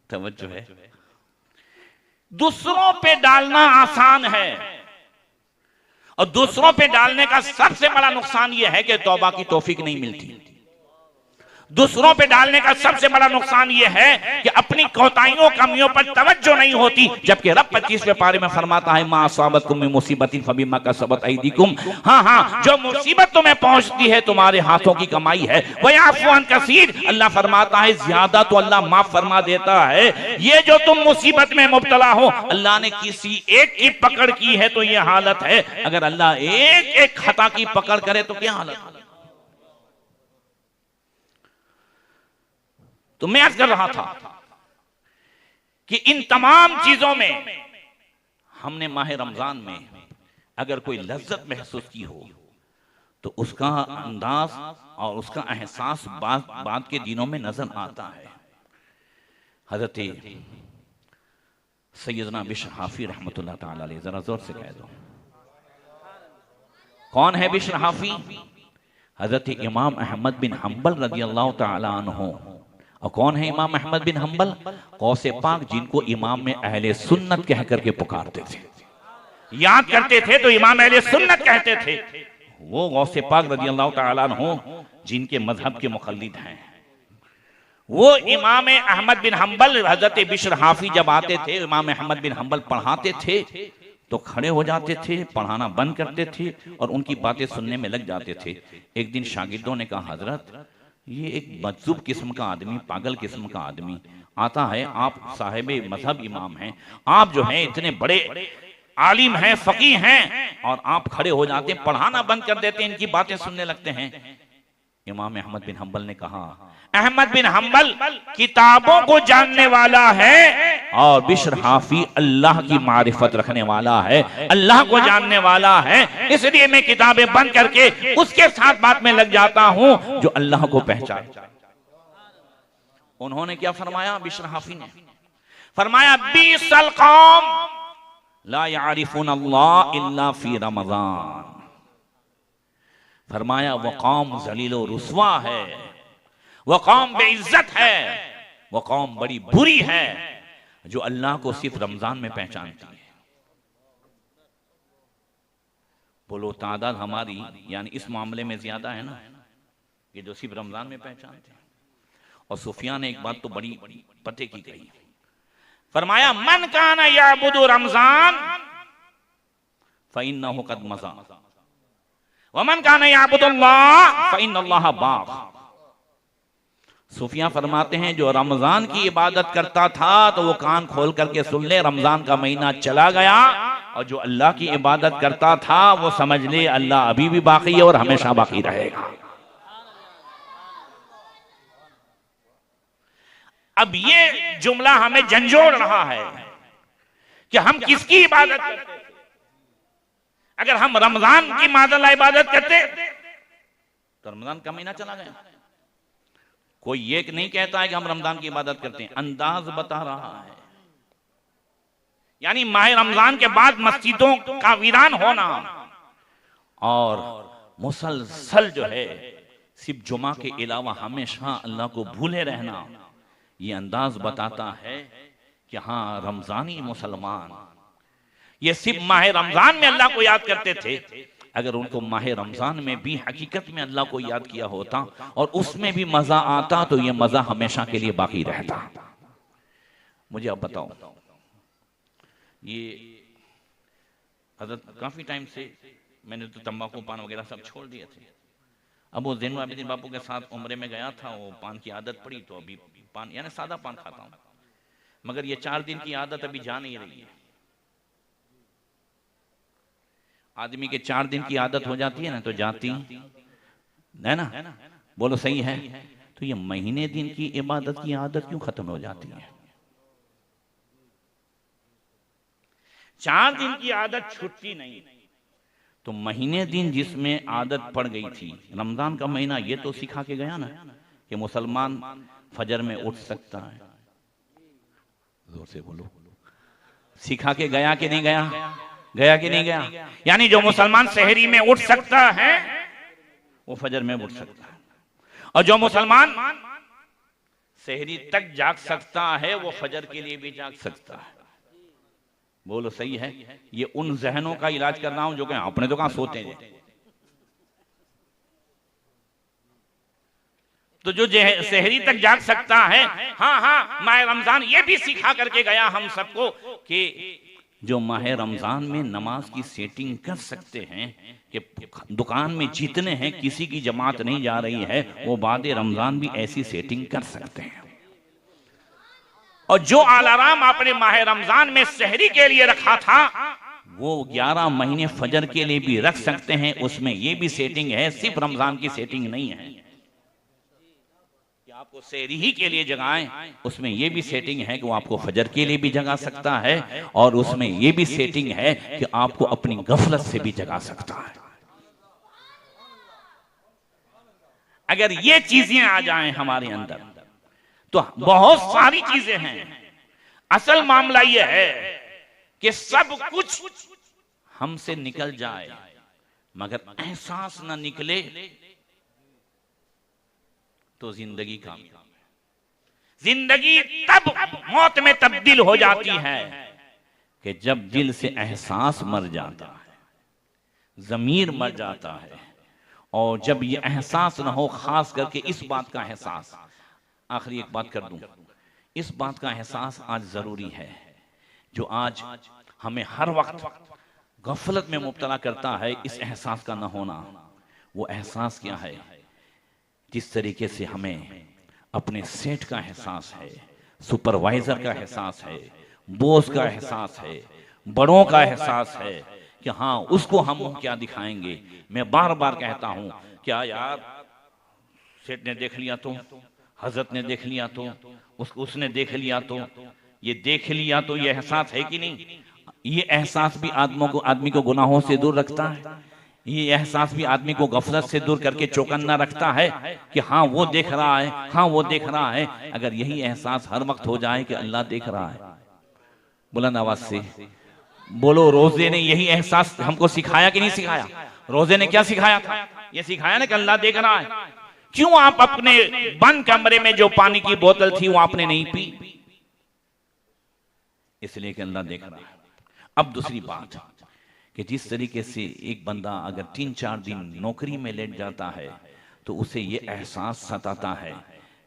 तवज्जो है। दूसरों पे डालना आसान है और दूसरों पे डालने का सबसे बड़ा नुकसान यह है कि तौबा की तौफीक नहीं मिलती। दूसरों पे डालने का सबसे बड़ा नुकसान यह है कि अपनी कोताहियों कमियों पर तवज्जो नहीं होती, जबकि रब 25वें पारे में फरमाता है मा असाबतकुम मिन मुसीबतिन फबिमा कसबत अयदीकुम। हाँ, जो मुसीबत तुम्हें पहुंचती है तुम्हारे हाथों की कमाई है। वयअफू अन कसीर, अल्लाह फरमाता है ज्यादा तो अल्लाह माफ फरमा देता है। ये जो तुम मुसीबत में मुब्तला हो, अल्लाह ने किसी एक की पकड़ की है तो ये हालत है। अगर अल्लाह एक एक खता की पकड़ करे तो क्या हालत। तो मैं अर्ज कर रहा था कि इन तमाम चीजों में हमने माह रमजान में अगर कोई लज्जत महसूस की हो तो उसका अंदाज और उसका एहसास बाद के दिनों में नजर आता है। हजरत सैयदना बिश्र हाफी रहमतुल्लाह ताला अलैह, जरा जोर से कह दो कौन है बिश्र हाफी? हजरत इमाम अहमद बिन हम्बल रज़ी अल्लाह ताला अन्हु। और कौन है इमाम अहमद बिन हम्बल? गौसे पाक, जिनको इमाम में अहले सुन्नत कह करके पुकारते थे, याद करते थे तो इमाम अहले सुन्नत कहते थे। वो गौसे पाक रज़ी अल्लाह ताला अन्हु जिनके मजहब के मुक़ल्लिद हैं। वो इमाम अहमद बिन हम्बल, हजरत बिश्र हाफी जब आते थे, इमाम अहमद बिन हम्बल पढ़ाते थे तो खड़े हो जाते थे, पढ़ाना बंद करते थे और उनकी बातें सुनने में लग जाते थे। एक दिन शागिर्दों ने कहा, हजरत ये एक मजजूब किस्म का आदमी, पागल किस्म का आदमी आता है, आप साहिब मजहब इमाम हैं, आप जो हैं इतने बड़े आलिम हैं, फकीह हैं, और आप खड़े हो जाते हैं, पढ़ाना बंद कर देते हैं, इनकी बातें सुनने लगते हैं। इमाम अहमद बिन हम्बल ने कहा, अहमद बिन हम्बल किताबों को जानने वाला है और बिश्र हाफी अल्लाह की मारिफत रखने वाला है, अल्लाह को जानने वाला है, इसलिए मैं किताबें बंद करके उसके साथ बात में लग जाता हूं जो अल्लाह को पहचाने। उन्होंने क्या फरमाया? बिश्र हाफी ने फरमाया, बीसल कौम ला यारिफून अल्लाह इल्ला फी रमजान। फरमाया वो कौम जलीलो रुस्वा है, वो कौम बेइज्जत है, वो कौम बड़ी बुरी है जो अल्लाह को सिर्फ रमजान में पहचानती है। बोलो तादाद हमारी यानी इस मामले में ज्यादा है ना, ये जो सिर्फ रमजान में पहचानते हैं। और सुफियान ने एक बात तो बड़ी पते की कही, फरमाया मन काना याबुदु रमजान फइन्नहु कद मज़ा व मन काना याबुदुल्लाह फइन्नल्लाह बाग़। सूफिया फरमाते हैं जो रमजान की इबादत करता था तो वो कान खोल करके सुन ले, रमजान का महीना चला गया, और जो अल्लाह की इबादत करता था वो समझ ले अल्लाह अभी भी बाकी है और हमेशा बाकी रहेगा। अब ये जुमला हमें झंझोड़ रहा है कि हम किसकी इबादत करते। अगर हम रमजान की मादला इबादत करते तो रमजान का महीना चला गया। कोई ये नहीं कहता है कि हम रमजान की इबादत करते हैं, अंदाज बता रहा है। यानी माह रमजान के बाद मस्जिदों का वीरान होना और मुसलसल जो है सिर्फ जुमा के अलावा हमेशा अल्लाह को भूले रहना, ये अंदाज बताता है कि हाँ रमजानी मुसलमान ये सिर्फ माह रमजान में अल्लाह को याद करते थे। अगर उनको माह रमजान में भी हकीकत में अल्लाह को याद किया होता और उसमें भी मजा आता तो ये मजा हमेशा के लिए बाकी रहता। मुझे अब बताओ, ये हजरत काफी टाइम से मैंने तो तंबाकू पान वगैरह सब छोड़ दिए थे। अब वो ज़ैनुल आबिदीन बापू के साथ उम्रे में गया था, वो पान की आदत पड़ी तो अभी पान यानी सादा पान खाता हूँ, मगर ये 4 दिन की आदत अभी जा नहीं रही है। आदमी के 4 दिन की आदत हो जाती है ना तो जाती है ना, बोलो सही है। तो ये महीने दिन की इबादत की आदत क्यों खत्म हो जाती है? 4 दिन की आदत छुट्टी नहीं, तो महीने दिन जिसमें आदत पड़ गई थी, रमजान का महीना ये तो सिखा के गया ना कि मुसलमान फजर में उठ सकता है। जोर से बोलो, सिखा के गया कि नहीं गया? गया कि नहीं गया? यानी जो मुसलमान सहरी में उठ सकता है वो फजर में उठ सकता है। और जो मुसलमान सहरी तक जाग सकता है वो फजर के लिए भी जाग सकता है। बोलो सही है? ये उन जहनों का इलाज कर रहा हूं जो कि अपने तो कहां सोते हैं। तो जो सहरी तक जाग सकता है, हाँ माह रमजान ये भी सिखा करके गया हम सबको कि जो माह रमजान में नमाज की सेटिंग कर सकते हैं कि दुकान में जितने हैं किसी की जमात नहीं जा रही है, वो बाद रमजान भी ऐसी सेटिंग कर सकते हैं। और जो अलार्म आपने माह रमजान में सहरी के लिए रखा था वो 11 महीने फजर के लिए भी रख सकते हैं। उसमें ये भी सेटिंग है, सिर्फ रमजान की सेटिंग नहीं है कि आपको सहरी ही के लिए जगाएं। उसमें ये भी सेटिंग है कि वो आपको फजर के लिए भी जगा सकता है, और उसमें ये भी सेटिंग है कि आपको अपनी गफलत से भी जगा सकता है। अगर ये चीजें आ जाएं हमारे अंदर तो बहुत सारी चीजें हैं। असल मामला यह है कि सब कुछ हमसे निकल जाए मगर एहसास ना निकले तो जिंदगी कामयाब है। जिंदगी तब मौत में तब्दील हो जाती है कि जब दिल से एहसास मर जाता है, जमीर मर जाता है। और जब ये एहसास ना हो, खास करके इस बात का एहसास, आखिरी एक बात कर दूं, इस बात का एहसास आज जरूरी है जो आज हमें हर वक्त गफलत में मुब्तला करता है। इस एहसास का ना होना, वो एहसास क्या है? जिस तरीके से हमें अपने सेठ का एहसास है, सुपरवाइजर का एहसास है, बॉस का एहसास है, बड़ों का एहसास है कि हाँ उसको हम मुंह क्या दिखाएंगे। मैं बार बार कहता हूं, क्या यार सेठ ने देख लिया तो, हजरत ने देख लिया तो, उसने देख लिया तो, ये देख लिया तो, ये एहसास है कि नहीं? ये एहसास भी आदमी को गुनाहों से दूर रखता है। ये एहसास भी आदमी को गफलत से दूर करके चौकन्ना रखता है कि हाँ वो देख रहा है, हाँ वो देख रहा है। अगर यही एहसास हर वक्त हो जाए कि अल्लाह देख रहा है, बुलंद आवाज से बोलो, रोजे ने यही एहसास हमको सिखाया कि नहीं सिखाया? रोजे ने क्या सिखाया था? ये सिखाया ना कि अल्लाह देख रहा है। क्यों आप अपने बंद कमरे में जो पानी की बोतल थी वो आपने नहीं पी? इसलिए कि अल्लाह देख रहा है। अब दूसरी बात कि जिस तरीके से एक बंदा अगर 3-4 दिन नौकरी में लेट जाता है तो उसे ये एहसास सताता है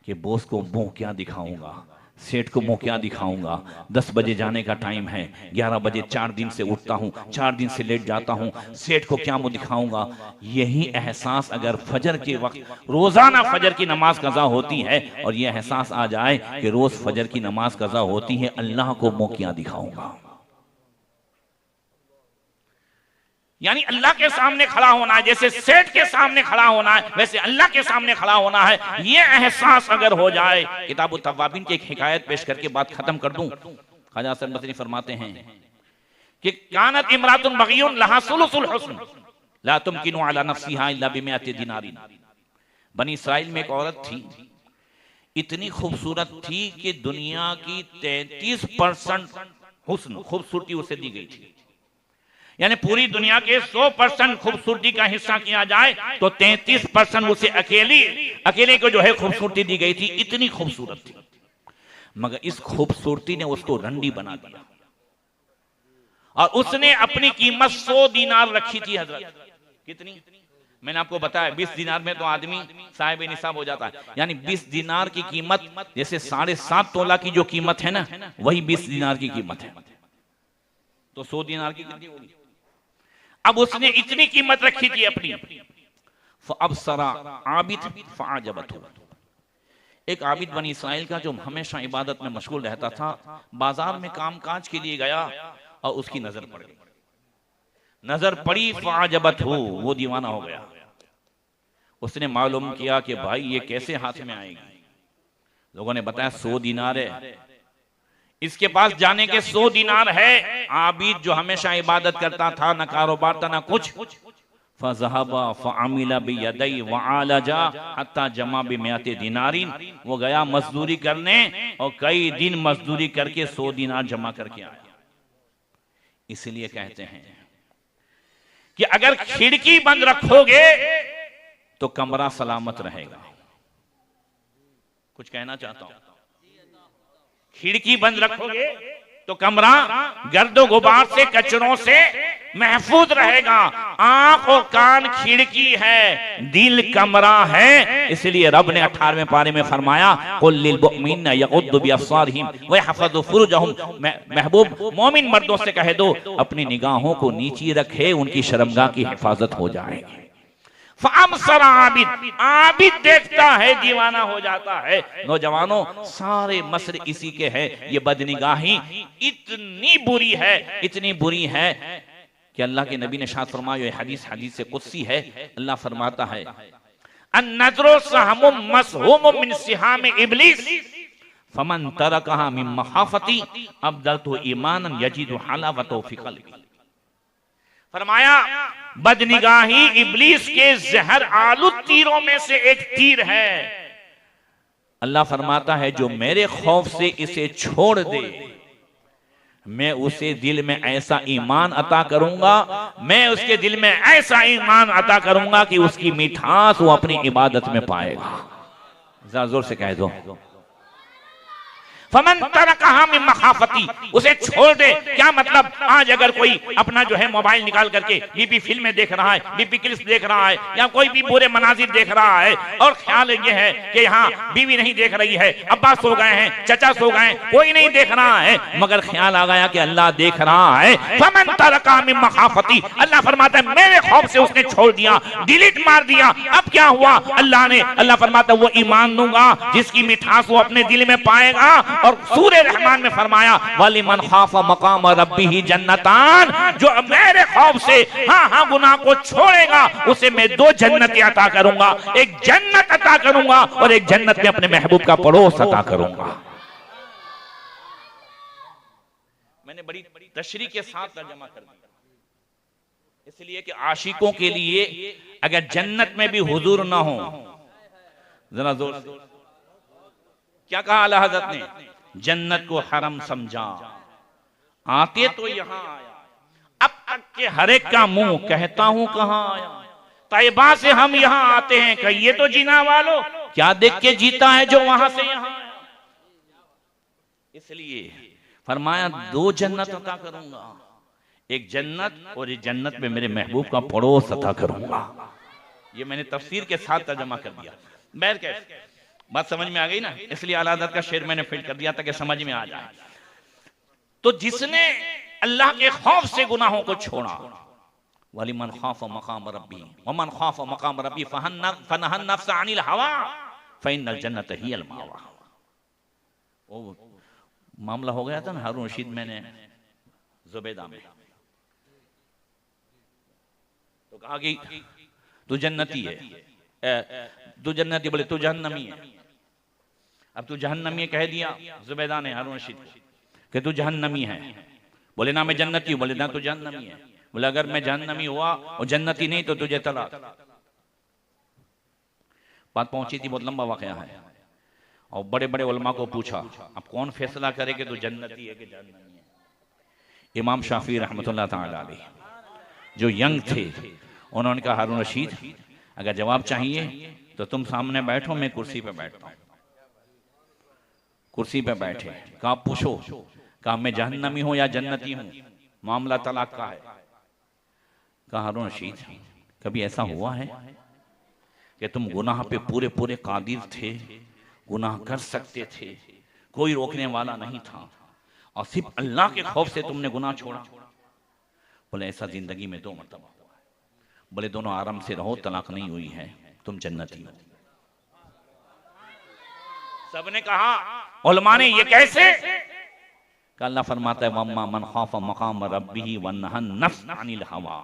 कि बॉस को मुंह क्या दिखाऊंगा, सेठ को मुंह क्या दिखाऊंगा। 10 बजे जाने का टाइम है, 11 बजे 4 दिन से उठता हूं, 4 दिन से लेट जाता हूं, सेठ को क्या मुंह दिखाऊंगा। यही एहसास अगर फजर के वक्त रोजाना फजर की नमाज कज़ा होती है और यह एहसास आ जाए कि रोज फजर की नमाज कज़ा होती है, अल्लाह को मुंह क्या दिखाऊंगा। यानी अल्लाह के सामने खड़ा होना है, जैसे सेठ के सामने खड़ा होना है वैसे अल्लाह के सामने खड़ा होना है। ये एहसास अगर हो जाए, किताब तवाबीन की एक हिकायत पेश करके बात खत्म कर दूं। ख्वाजा हसन बसरी फरमाते हैं कि कानत इमरातुन बगियुन लहा सुलुसुल हुस्न ला तुमकिनु अला नफ्सिहा इल्ला बिमिअति दिनारिन। बनी इस्राइल में एक औरत थी, इतनी खूबसूरत थी कि दुनिया की 33% हुस्न खूबसूरती उसे दी गई थी। यानी पूरी दुनिया के 100% खूबसूरती का हिस्सा किया जाए तो 33% उसे अकेले को जो है खूबसूरती दी गई थी। इतनी खूबसूरत थी, मगर इस खूबसूरती ने उसको रंडी बना दिया और उसने अपनी कीमत 100 दीनार रखी थी। हजरत कितनी? मैंने आपको बताया 20 दीनार में तो आदमी साहिब निसाब हो जाता है। यानी 20 दीनार की कीमत जैसे 7.5 तोला की जो कीमत है ना, वही 20 दीनार की कीमत है। तो 100 दीनार की कितनी होगी? अब उसने इतनी कीमत रखी थी अपनी। अब सरा आबिद फ़अजबत हो, एक आबिद बनी इस्राइल का जो हमेशा इबादत में मशगूल रहता था, बाजार में कामकाज के लिए गया और उसकी नजर पड़ गई। नजर पड़ी फ़अजबत हो, वो दीवाना हो गया। उसने मालूम किया कि भाई ये कैसे हाथ में आएगी। लोगों ने बताया 100 दीनार है, इसके पास जाने के 100 दीनार है। आबिद जो हमेशा इबादत करता था, ना कारोबार था ना कुछ। फज़हबा फ़अमिला बियदई वआलजा हत्ता जमा बिमिअति दीनारिन। वो गया मजदूरी करने और कई दिन मजदूरी करके 100 दीनार जमा करके आया। इसलिए कहते हैं कि अगर खिड़की बंद रखोगे तो कमरा सलामत रहेगा। कुछ कहना चाहता हूं, खिड़की बंद रखोगे तो कमरा गर्दो गुबार से, कचरों से महफूज रहेगा। आंख और कान खिड़की है, दिल कमरा है। इसलिए रब ने 18वें पारे में फरमाया, कुल लिल मुमिनीना यगुद्दू बिअब्सारिहिम व यहफज़ू फुरूजहुम। महबूब मोमिन मर्दों से कह दो अपनी निगाहों को नीची रखे, उनकी शर्मगाह की हिफाजत हो जाएगी। फ़अबसरा आबिद, आबिद देखता है दीवाना हो जाता है। नौजवानों, सारे मसर इसी के हैं। ये बदनिगाही इतनी बुरी है, इतनी बुरी है कि अल्लाह के नबी ने शाद फरमाया, हदीस से कुदसी है। अल्लाह फरमाता है, अन्नज़रु सहमुम मसहूमुम मिन सिहाम इब्लिस फमन तरकहा मिन मखाफती अब्दलतु ईमानन यजिदु हलावतहु फी क़ल्बी। फरमाया, बदनिगाही इब्लीस के जहर आलूद तीरों में से एक तीर है। अल्लाह फरमाता है, जो मेरे खौफ से इसे छोड़ दे, मैं उसे दिल में ऐसा ईमान अता करूंगा, मैं उसके दिल में ऐसा ईमान अता करूंगा कि उसकी मिठास वो अपनी इबादत में पाएगा। जरा जोर से कह दो, फमन तरकहा मिन मखाफती, उसे छोड़ दे। क्या मतलब, आज अगर कोई अपना जो है मोबाइल निकाल करके बीबी फिल्में देख रहा है, बीबी क्लिप्स देख रहा है, या कोई भी बुरे मनाजिर देख रहा है, और ख्याल ये है कि यहाँ बीवी नहीं देख रही है, अब्बा सो गए हैं, चचा सो गए, कोई नहीं देख रहा है, मगर ख्याल आ गया कि अल्लाह देख रहा है। फमन तरकहा मिन मखाफती, अल्लाह फरमाता है मेरे खौफ से उसने छोड़ दिया, डिलीट मार दिया। अब क्या हुआ, अल्लाह फरमाता है वो ईमान दूंगा जिसकी मिठास वो अपने दिल में पाएगा। और सूरे रहमान में फरमाया, वलिमन खाफा मकाम रब्बिही जन्नतान, जो मेरे खौफ से हाँ गुनाह को छोड़ेगा उसे मैं 2 जन्नत अता करूंगा, एक जन्नत अता करूंगा और एक जन्नत में अपने महबूब का पड़ोस अता करूंगा। मैंने बड़ी तशरीह के साथ तर्जुमा कर दिया, इसलिए कि आशिकों के लिए अगर जन्नत में भी हुजूर ना हो, जरा जोर से क्या कहा आला हज़रत ने, जन्नत को हरम समझा, आते तो यहां आया, अब तक के हर एक का मुंह कहता हूं कहां आया। तैयबा से हम यहां आते हैं, कहिए तो जीना वालों क्या देख के जीता है जो वहां से यहां आया। इसलिए फरमाया 2 जन्नत अता करूंगा, एक जन्नत और एक जन्नत में मेरे महबूब का पड़ोस अता करूंगा। ये मैंने तफसीर के साथ तर्जुमा कर दिया। बैर कैसे बात समझ में आ गई ना, इसलिए आला हज़रत का शेर मैंने फिट कर दिया ताकि समझ में आ जाए। तो जिसने अल्लाह के खौफ से गुनाहों को छोड़ा, वलिमन खाफ़ा मक़ाम रब्बी वमन खाफ़ा मक़ाम रब्बी फनहन नफ्स अनिल हवा फ़इन्नल जन्नत हियल मावा। वो मामला हो गया था ना हारून रशीद, मैंने ज़ुबैदा में तो कहा कि तू जन्नती है, तू जन्नती बोले तू जहन्नमी है। अब तू जहन्नमी कह दिया ज़ुबैदा ने हारून रशीद को कि तू जहन्नमी है। बोले ना मैं जन्नती हूं, बोले ना तू जहन्नमी है। बोले अगर मैं जहन्नमी हुआ और जन्नती नहीं तो तुझे तलाक। बात पहुंची थी, बहुत लंबा वाकया है। और बड़े बड़े उलमा को पूछा, अब कौन फैसला करे कि तू जन्नती है कि जहन्नमी है। इमाम शाफी रहमतुल्लाह तआला अलैह जो यंग थे, उन्होंने कहा हारून रशीद अगर जवाब चाहिए तो तुम सामने बैठो, मैं कुर्सी पे बैठता हूं। कुर्सी पे बैठे, कहा पूछो, कहा मैं जहन्नमी हूं या जन्नती हूं, मामला तलाक का है। कहा हारून रशीद कभी ऐसा हुआ है कि तुम गुनाह पे पूरे पूरे कादिर थे, गुनाह कर सकते थे, कोई रोकने वाला नहीं था, और सिर्फ अल्लाह के खौफ से तुमने गुनाह छोड़ा? बोले ऐसा जिंदगी में 2 मरतबा हुआ है। बोले दोनों आराम से रहो, तलाक नहीं हुई है, तुम जन्नती हो। सबने कहा उलमा ने ये कैसे? अल्लाह फरमाता है वम्मा मन खाफा मकाम रब्बिही वन्नहन नफ्स अनिल हवा,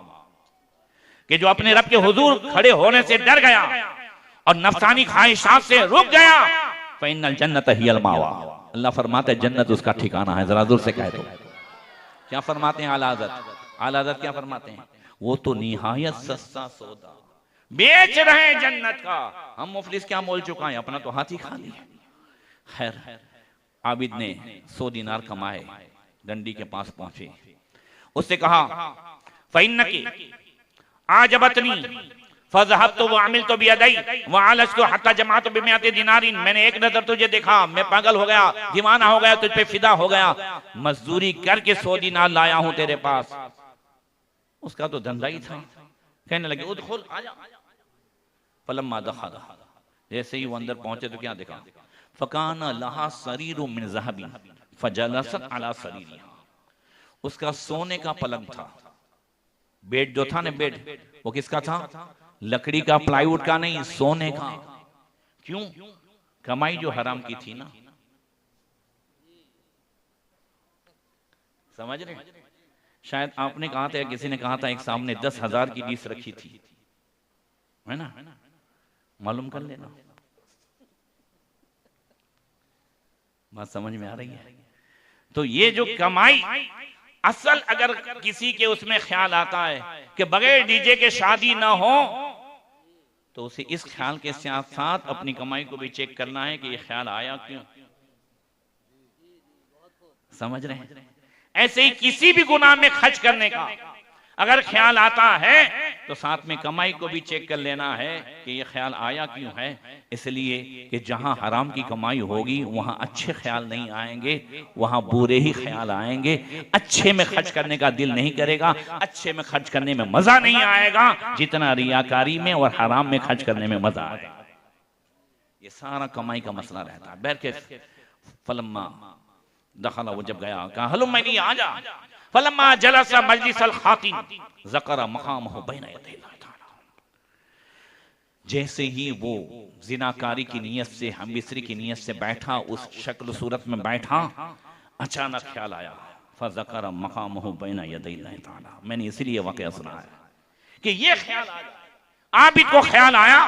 कि जो अपने रब के हुजूर खड़े होने से डर गया और नफ्सानी ख्वाहिशात से रुक गया, फ़इन्नल जन्नत हियल मावा। अल्लाह फरमाता है जन्नत उसका ठिकाना है। जरा दूर से कह दो क्या फरमाते हैं आला हज़रत? आला हज़रत क्या फरमाते हैं? वो तो निहायत सस्ता सौदा बेच रहे हैं जन्नत का। हम मुफलिस क्या मोल चुका है, अपना तो हाथ ही खाली है। खैर आबिद ने 100 दिनार कमाए, डंडी के पास पहुंचे, उससे कहा फ़इन्नकी आजबतनी फज़हबतु व अमिलतु बियदई व आलजतु हत्ता जमाअतु बिमिअति दिनारिन, मैंने एक नजर तुझे देखा, मैं पागल हो गया, दीवाना हो गया, तुझ पे फिदा हो गया, मजदूरी करके 100 दिनार लाया हूं तेरे पास। उसका तो धंधा ही था। कहने लगे उदखुल, आजा। फलम्मा दखल, जैसे ही वो अंदर पहुंचे तो क्या देखा, फकाना लहा सरीरु मिन ज़हबिन फजलसत अला सरीरिहा, उसका सोने का पलंग था। बेड जो था ना, बेड वो किसका था? लकड़ी का, प्लाईवुड का नहीं, सोने का। क्यों? कमाई जो हराम की थी ना, समझ रहे? शायद आपने कहा था, किसी ने कहा था, एक सामने 10,000 की डिश रखी थी, है ना, मालूम कर लेना। बात समझ में आ रही है? तो ये जो कमाई, असल अगर किसी के उसमें ख्याल आता है कि बगैर डीजे के शादी ना हो, तो उसे इस ख्याल के साथ साथ अपनी कमाई को भी चेक करना है कि ये ख्याल आया क्यों। समझ रहे हैं? ऐसे ही किसी भी गुनाह में खर्च करने का अगर ख्याल आता है तो साथ में कमाई को भी चेक कर लेना है कि ये ख्याल आया क्यों है। इसलिए कि जहां हराम की कमाई होगी वहां अच्छे ख्याल नहीं आएंगे, वहां बुरे ही ख्याल आएंगे। अच्छे में खर्च करने का दिल नहीं करेगा, अच्छे में खर्च करने में मजा नहीं आएगा जितना रियाकारी में और हराम में खर्च करने में मजा आएगा। ये सारा कमाई का मसला रहता है। बैर के फलम्मा दखला, वो जब गया कहा हलुम मैनी आजा, फलम्मा जलसा मजलिसल खातिन ज़करा मकामहु बैन यदै अल्लाह ताला, जैसे ही वो जिनाकारी की नियत से, हमबिसरी की नियत से बैठा, उस शक्ल सूरत में बैठा, अचानक ख्याल आया, फज़करा मकामहु बैन यदै अल्लाह ताला। मैंने इसलिए वाक़या सुना है कि ये ख्याल आ जाए। आप ही को ख्याल आया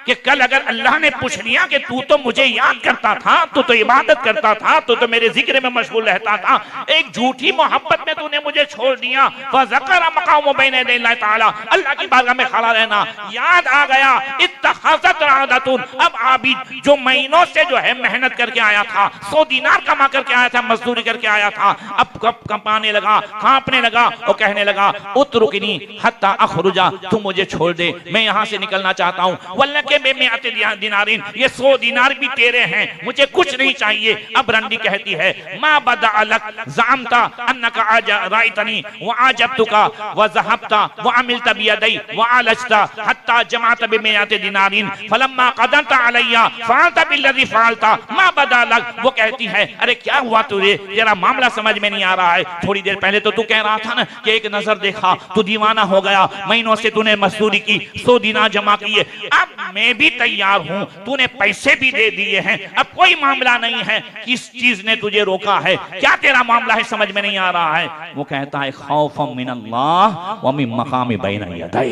कि कल अगर अल्लाह ने पूछ लिया कि तू तो मुझे याद करता था, तू तो इबादत करता था, तू तो मेरे जिक्र में मशगूल रहता था, एक झूठी मोहब्बत में तूने मुझे छोड़ दिया, फज़करा मकाम बैन यदै अल्लाह ताला, अल्लाह की बारगाह में खड़ा रहना याद आ गया। इत्तखज़त आदतुन, अब आबिद जो महीनों से जो है मेहनत करके आया था, 100 दिनार कमा करके आया था, मजदूरी करके आया था, अब कब कमाने लगा, कांपने लगा और कहने लगा उतरुकनी हत्ता अखरुजा, तू मुझे छोड़ दे, मैं यहाँ से निकलना चाहता हूँ। वल्लके में आते दिनारिन, ये 100 दिनार भी तेरे हैं, मुझे कुछ नहीं चाहिए। अब रंडी कहती है मा बदा अलक ज़अमता अन्नका आजा राइतनी व आजबतुका व ज़हबता व अमिलता बियदै व आलजता हत्ता जमाअता बिमियाति दिनारिन फलम्मा क़दरता अलैया फ़अलता बिल्लज़ी फ़अलता मा बदा अलक। वो कहती है अरे क्या हुआ तुझे, तेरा मामला समझ में नहीं आ रहा है। थोड़ी देर पहले तो तू कह रहा था ना कि एक नजर देखा तू दीवाना हो गया, महीनों से तूने मजदूरी की, 100 दिनार जमा किए, अब मैं भी तैयार हूं, तूने पैसे भी दे दिए हैं, अब कोई मामला नहीं है, किस चीज ने तुझे रोका है, क्या तेरा मामला है, समझ में नहीं आ रहा है। वो कहता है खौफम मिनल्लाह व मिन मकाम बैन यदै,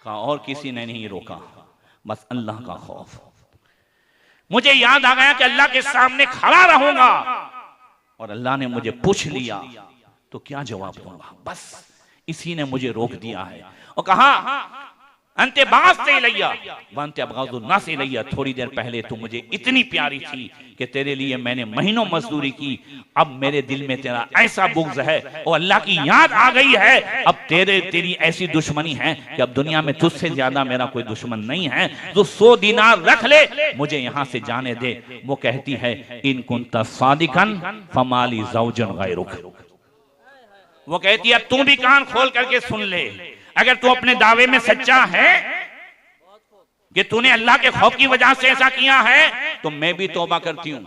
का और किसी ने नहीं रोका, बस अल्लाह का खौफ। मुझे याद आ गया कि अल्लाह के सामने खड़ा रहूंगा और अल्लाह ने मुझे पूछ लिया तो क्या जवाब दूंगा, बस इसी ने मुझे रोक दिया है। और कहा अंते बास से लैया वंते अबगाजुन्ना से लैया, थोड़ी देर पहले तू मुझे इतनी प्यारी थी कि तेरे लिए मैंने महीनों मजदूरी की, अब मेरे दिल में तेरा ऐसा बुग़्ज़ है और अल्लाह की याद आ गई है, अब तेरी ऐसी दुश्मनी है कि अब दुनिया में तुझसे ज्यादा मेरा कोई दुश्मन नहीं है, तो 100 दिनार रख ले, मुझे यहाँ से जाने दे। वो कहती है इन कुंता सादिकन फमाली ज़ौजुन गैरुक। वो कहती है अब तू भी कान खोल करके सुन ले, अगर तू अपने दावे में सच्चा है कि तूने अल्लाह के खौफ की वजह से ऐसा किया है तो मैं भी तौबा करती हूं।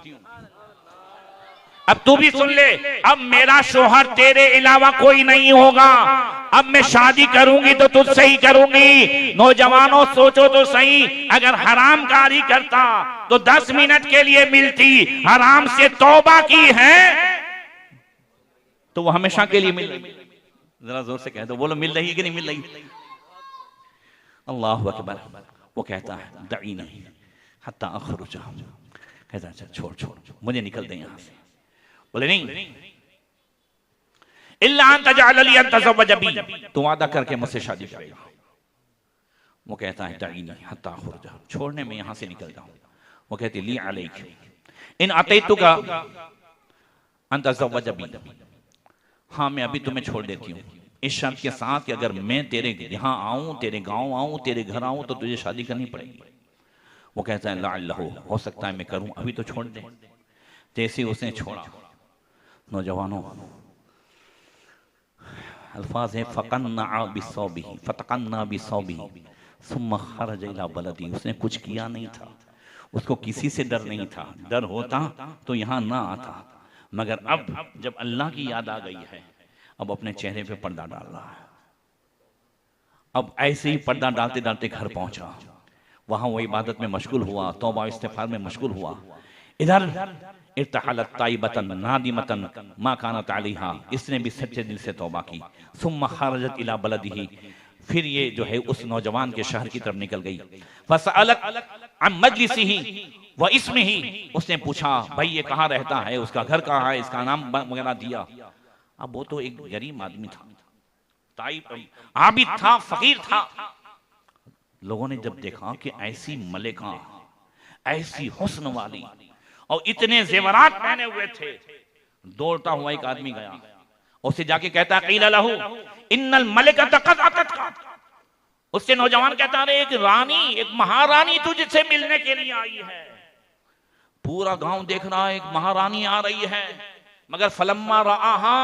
अब तू भी सुन ले, अब मेरा शोहर तेरे अलावा कोई नहीं होगा, अब मैं शादी करूंगी तो तुझसे ही करूंगी। नौजवानों सोचो तो सही, अगर हराम कारी करता तो 10 मिनट के लिए मिलती, हराम से तौबा की है तो वो हमेशा के लिए मिल रही। जरा जोर से कह दो, बोलो मिल रही है कि नहीं मिल रही। अल्लाहु अकबर। वो कहता है दई नहीं हत्ता अखरुजा, कहता अच्छा छोड़ मुझे निकल दे यहां से। बोले नहीं इल्ला अन तजअल ली अन तज़व्वज बी, तू वादा करके मुझसे शादी करेगा। वो कहता है दई नहीं हत्ता अखरुजा, छोड़ने में यहां से निकल जाऊं। वो कहती ली अलैक इन अतैतुका अन तज़व्वज बी, हाँ मैं अभी तुम्हें छोड़ देती हूँ, इस शर्त के साथ कि अगर मैं तेरे यहाँ आऊं, तेरे गांव आऊं, तेरे घर आऊं तो तुझे शादी करनी पड़ेगी। वो कहता है लअल्लहु, हो सकता है मैं करूं, अभी तो छोड़ दे। जैसे उसने छोड़ा, नौजवानों अल्फाज है फतकन्ना बिसौबिही सुम्मा खरज इला बलदी। उसने कुछ किया नहीं था, उसको किसी से डर नहीं था, डर होता तो यहाँ ना आता। मगर अब जब अल्लाह की याद आ गई है, अब अपने चेहरे पे पर्दा डाल रहा है। अब ऐसे ही पर्दा डालते डालते घर पहुंचा, वहां वो इबादत में मशगूल हुआ, तौबा इस्तिगफार में मशगूल हुआ। इधर इर्तहलत ताइबतन नादिमतन मा कानत अलैहा, इसने भी सच्चे दिल से तौबा की। सुम्मा खरजत इला बलदिही, फिर ये जो है उस नौजवान के शहर की तरफ निकल गई। फसअलत अन मजलिसिही व इस्मिही, उसने पूछा भाई ये कहाँ रहता है, उसका घर कहाँ है, इसका नाम वगैरह दिया। अब वो तो एक गरीब आदमी था, ताइब आबिद था, फकीर था। लोगों ने जब देखा कि ऐसी मलिका, ऐसी हुस्न वाली और इतने जेवरात पहने हुए थे, दौड़ता हुआ एक आदमी गया, उससे जाके कहता है क़ीला लहू इन्नल मलिकत क़द अततका। उससे नौजवान कहता है एक रानी, एक महारानी तुझसे मिलने के लिए आई है। पूरा गांव देख रहा है एक महारानी आ रही है, मगर फलम्मा रआहा,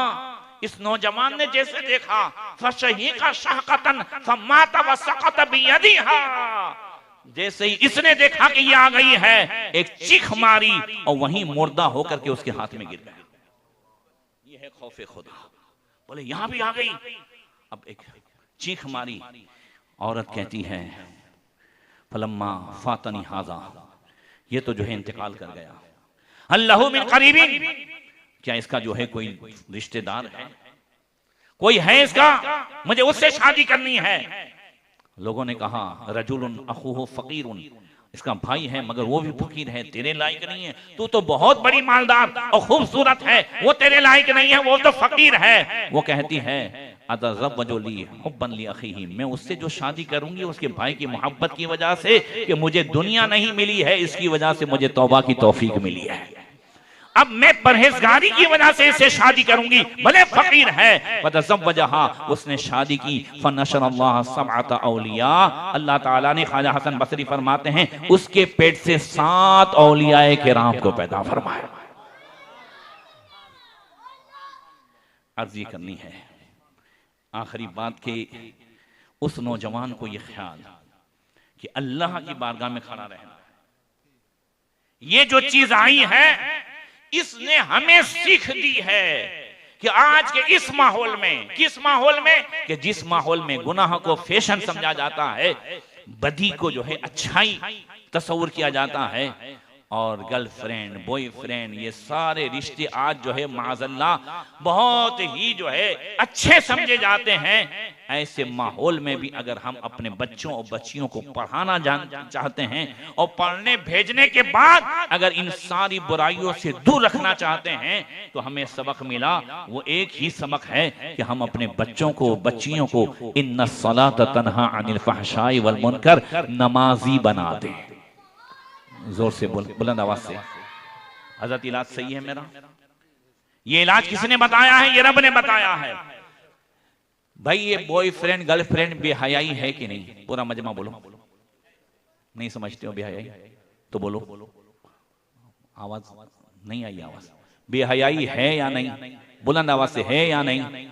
इस नौजवान ने जैसे देखा, फशहीका शहकतन फमाता व सकत बियदिहा, जैसे ही इसने देखा कि ये आ गई है, एक चीख मारी और वहीं मुर्दा होकर के उसके हाथ में गिर गया। ये है खौफे खुदा। बोले यहां भी आ गई। अब एक चीख मारी, औरत कहती है फलम्मा फातनी हाजा, ये तो जो है इंतकाल कर गया। अल्लाहु मिन करीबिन, क्या इसका जो है कोई रिश्तेदार है, कोई है इसका, मुझे उससे शादी करनी है। लोगों ने कहा रजुलुन अखूहु फकीरुन, इसका भाई है मगर वो भी फकीर है, तेरे लायक नहीं है। तू तो बहुत बड़ी मालदार और खूबसूरत है, वो तेरे लायक नहीं है, वो तो फकीर है। वो कहती है अतज़व्वजु ली हुब्बन ली अखीही, मैं उससे जो शादी करूंगी उसके भाई की मोहब्बत की वजह से कि मुझे दुनिया नहीं मिली है, इसकी वजह से मुझे तौबा की तौफीक मिली है। अब मैं परहेजगारी की वजह से इससे शादी करूंगी, भले फकीर है। फतज़व्वजहा, उसने शादी की। फनशरल्लाह सबअत औलिया, अल्लाह ताला ने, ख्वाजा हसन बसरी फरमाते हैं, उसके पेट से 7 औलियाए किराम को पैदा फरमाया। अर्ज ये करनी है आखिरी बात के उस नौजवान को यह ख्याल कि अल्लाह की बारगाह में खड़ा रहना, ये जो चीज आई है इसने हमें सीख दी है कि आज के इस माहौल में, किस माहौल में, कि जिस माहौल में गुनाह को फैशन समझा जाता है, बदी को जो है अच्छाई तस्वुर किया जाता है, और गर्लफ्रेंड बॉयफ्रेंड ये सारे रिश्ते आज जो है माज़अल्लाह बहुत ही जो है अच्छे समझे जाते हैं। ऐसे माहौल में भी अगर हम अपने बच्चों और बच्चियों को पढ़ाना चाहते हैं और पढ़ने भेजने के बाद अगर इन सारी बुराइयों से दूर रखना चाहते हैं, तो हमें सबक मिला, वो एक ही सबक है कि हम अपने बच्चों को, बच्चियों को इन्नस्सलात तन्हा अनिल फहशाई वल मुनकर, नमाजी बना दें। जोर से बुलंद आवाज से। हजरत इलाज सही है मेरा? ये इलाज किसने बताया है? ये रब ने बताया है। भाई ये बॉयफ्रेंड गर्लफ्रेंड बेहयाई है कि नहीं? पूरा मजमा बोलो। नहीं समझते हो बेहयाई तो बोलो। आवाज नहीं आई। आवाज बेहयाई है या नहीं? बुलंद आवाज से, है या नहीं?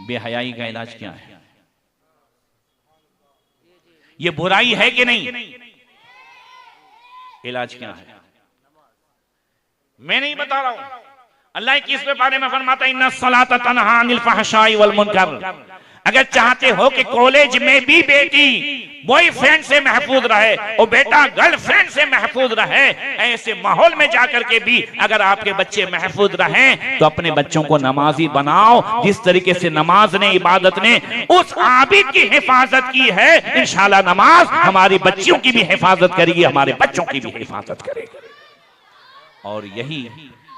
बेहयाई का इलाज क्या है? ये बुराई है कि नहीं? इलाज क्या है? मैं नहीं बता रहा हूं, अल्लाह किस पे बारे में फरमाता है इन्नस्सलात तन्हा अनिल फहशाई वल मुनकर। अगर चाहते हो कि कॉलेज में भी बेटी बॉयफ्रेंड से महफूज रहे और बेटा गर्लफ्रेंड से महफूज रहे, ऐसे माहौल में जाकर के भी अगर आपके बच्चे महफूज रहें, तो अपने बच्चों को नमाजी बनाओ। जिस तरीके से नमाज ने, इबादत ने उस आबिद की हिफाजत की है, इंशाल्लाह नमाज हमारी बच्चियों की भी हिफाजत करेगी, हमारे बच्चों की भी हिफाजत करेगी। और यही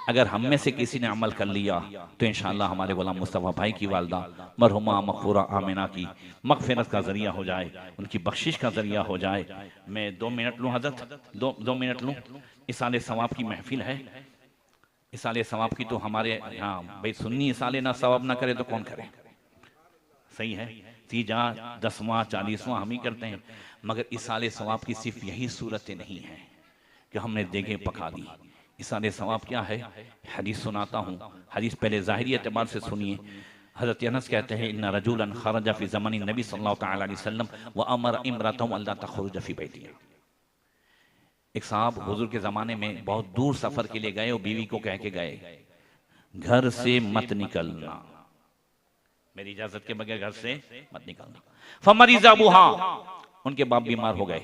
अगर हम में से किसी ने अमल कर लिया तो इंशाअल्लाह हमारे गुलाम मुस्तफ़ा भाई की वालदा मरहुमा मग़फ़ूरा आमिना की मग़फ़िरत का ज़रिया हो जाए, उनकी बख्शिश का ज़रिया हो जाए। मैं 2 मिनट लूँ हज़रत, 2 मिनट लूँ। इसाले सवाब की महफिल है। इसाले सवाब की तो हमारे यहाँ भाई सुन्नी इसाले ना सवाब ना करे तो कौन करे? सही है, तीजा 10वां 40वां हम ही करते हैं, मगर इसाले सवाब की सिर्फ यही सूरतें नहीं हैं कि हमने देगे पका दी। इसाले सवाब क्या है? हदीस सुनाता हूँ, हदीस पहले ज़ाहिरी एतबार से सुनिए। हज़रत अनस कहते हैं इन्ना रजुलन खरज फी ज़मानी नबी सल्लल्लाहु तआला अलैहि वसल्लम व अमर इमरतहु अल्ला तखरुज फी बैतिहा। एक साहब हुजूर के ज़माने में बहुत दूर सफ़र के लिए गए और बीवी को कह के गए घर से मत निकलना, मेरी इजाजत के बगैर घर से मत निकलना। फमरीज़ अबूहा, उनके बाप बीमार हो गए,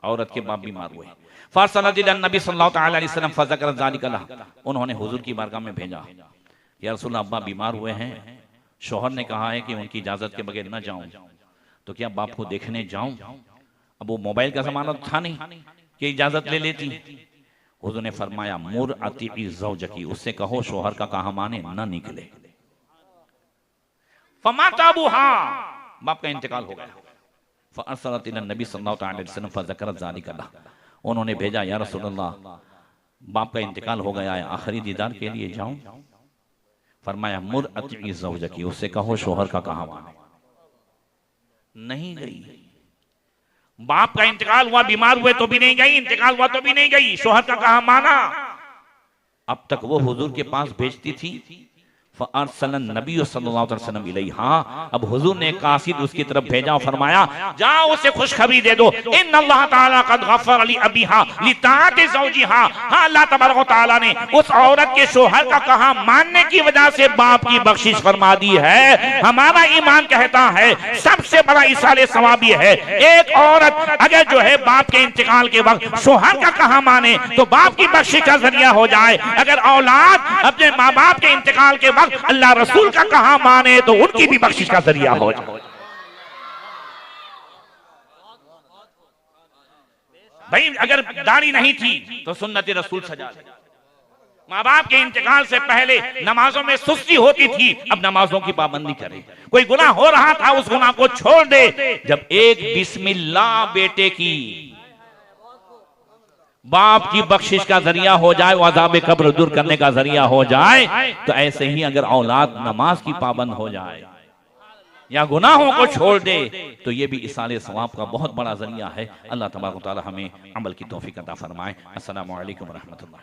औरत के बाप बीमार हुए। फरसलत नबी सल्लल्लाहु तआला अलैहि वसल्लम फज़करत ज़ालिका लहा, उन्होंने हुजूर की बारगाह में भेजा, या रसूलल्लाह अब्बा बीमार हुए हैं, शौहर ने कहा है कि उनकी इजाजत के बगैर न जाऊं, तो क्या बाप को देखने जाऊं? अब वो मोबाइल का जमाना तो था नहीं कि इजाजत ले लेती। हुजूर ने फरमाया मुर अतीई ज़ौजकी, उससे कहो शौहर का कहा माने न निकले। फमाता अबूहा, बाप का इंतकाल हो गया। फअरसलत इला नबी सल्लल्लाहु अलैहि वसल्लम फज़करत ज़ालिका लहा, उन्होंने भेजा या रसूलल्लाह बाप का इंतकाल हो गया है, आखिरी दीदार के लिए जाऊं? फरमाया मुर अतीई ज़ौजकी, उससे कहो शौहर का कहा माने। नहीं गई, बाप का इंतकाल हुआ, बीमार हुए तो भी नहीं गई, इंतकाल हुआ तो भी नहीं गई, शौहर का कहा माना। अब तक वो हुजूर के पास भेजती थी। फअरसलन नबी सल्लल्लाहु अलैहि वसल्लम इलैहा, अब हुजूर ने कासिद उसकी तरफ भेजा और फरमाया जाओ उसे खुशखबरी दे दो, इन्नल्लाह ताला कद गफर लि अबीहा लिताअति ज़ौजिहा, हां अल्लाह तबारक व तआला ने उस औरत के शौहर का कहा मानने की वजह से बाप की बख्शिश फरमा दी है। हमारा ईमान कहता है सबसे बड़ा इसाले सवाब ये है, एक औरत अगर जो है बाप के इंतकाल के वक्त शौहर का कहा माने तो बाप की बख्शिश का जरिया हो जाए। अगर औलाद अपने माँ बाप के इंतकाल के वक्त अल्लाह रसूल का कहा माने तो उनकी भी बख्शिश का जरिया हो जाए। भाई अगर दाढ़ी नहीं थी तो सुन्नत रसूल सजा ले। माँ बाप के इंतकाल से पहले नमाजों में सुस्ती होती थी, अब नमाजों की पाबंदी करे। कोई गुनाह हो रहा था उस गुनाह को छोड़ दे। जब एक बिस्मिल्लाह बेटे की बाप की बख्शिश का जरिया हो जाए, वो अज़ाब कब्र दूर करने का जरिया हो जाए, तो ऐसे ही अगर औलाद नमाज की पाबंद हो जाए या गुनाहों को छोड़ दे तो ये भी इसाले सवाब का बहुत बड़ा जरिया है। अल्लाह तबारक व तआला हमें अमल की तौफीक अता फरमाए। अस्सलामु अलैकुम व रहमतुल्लाह।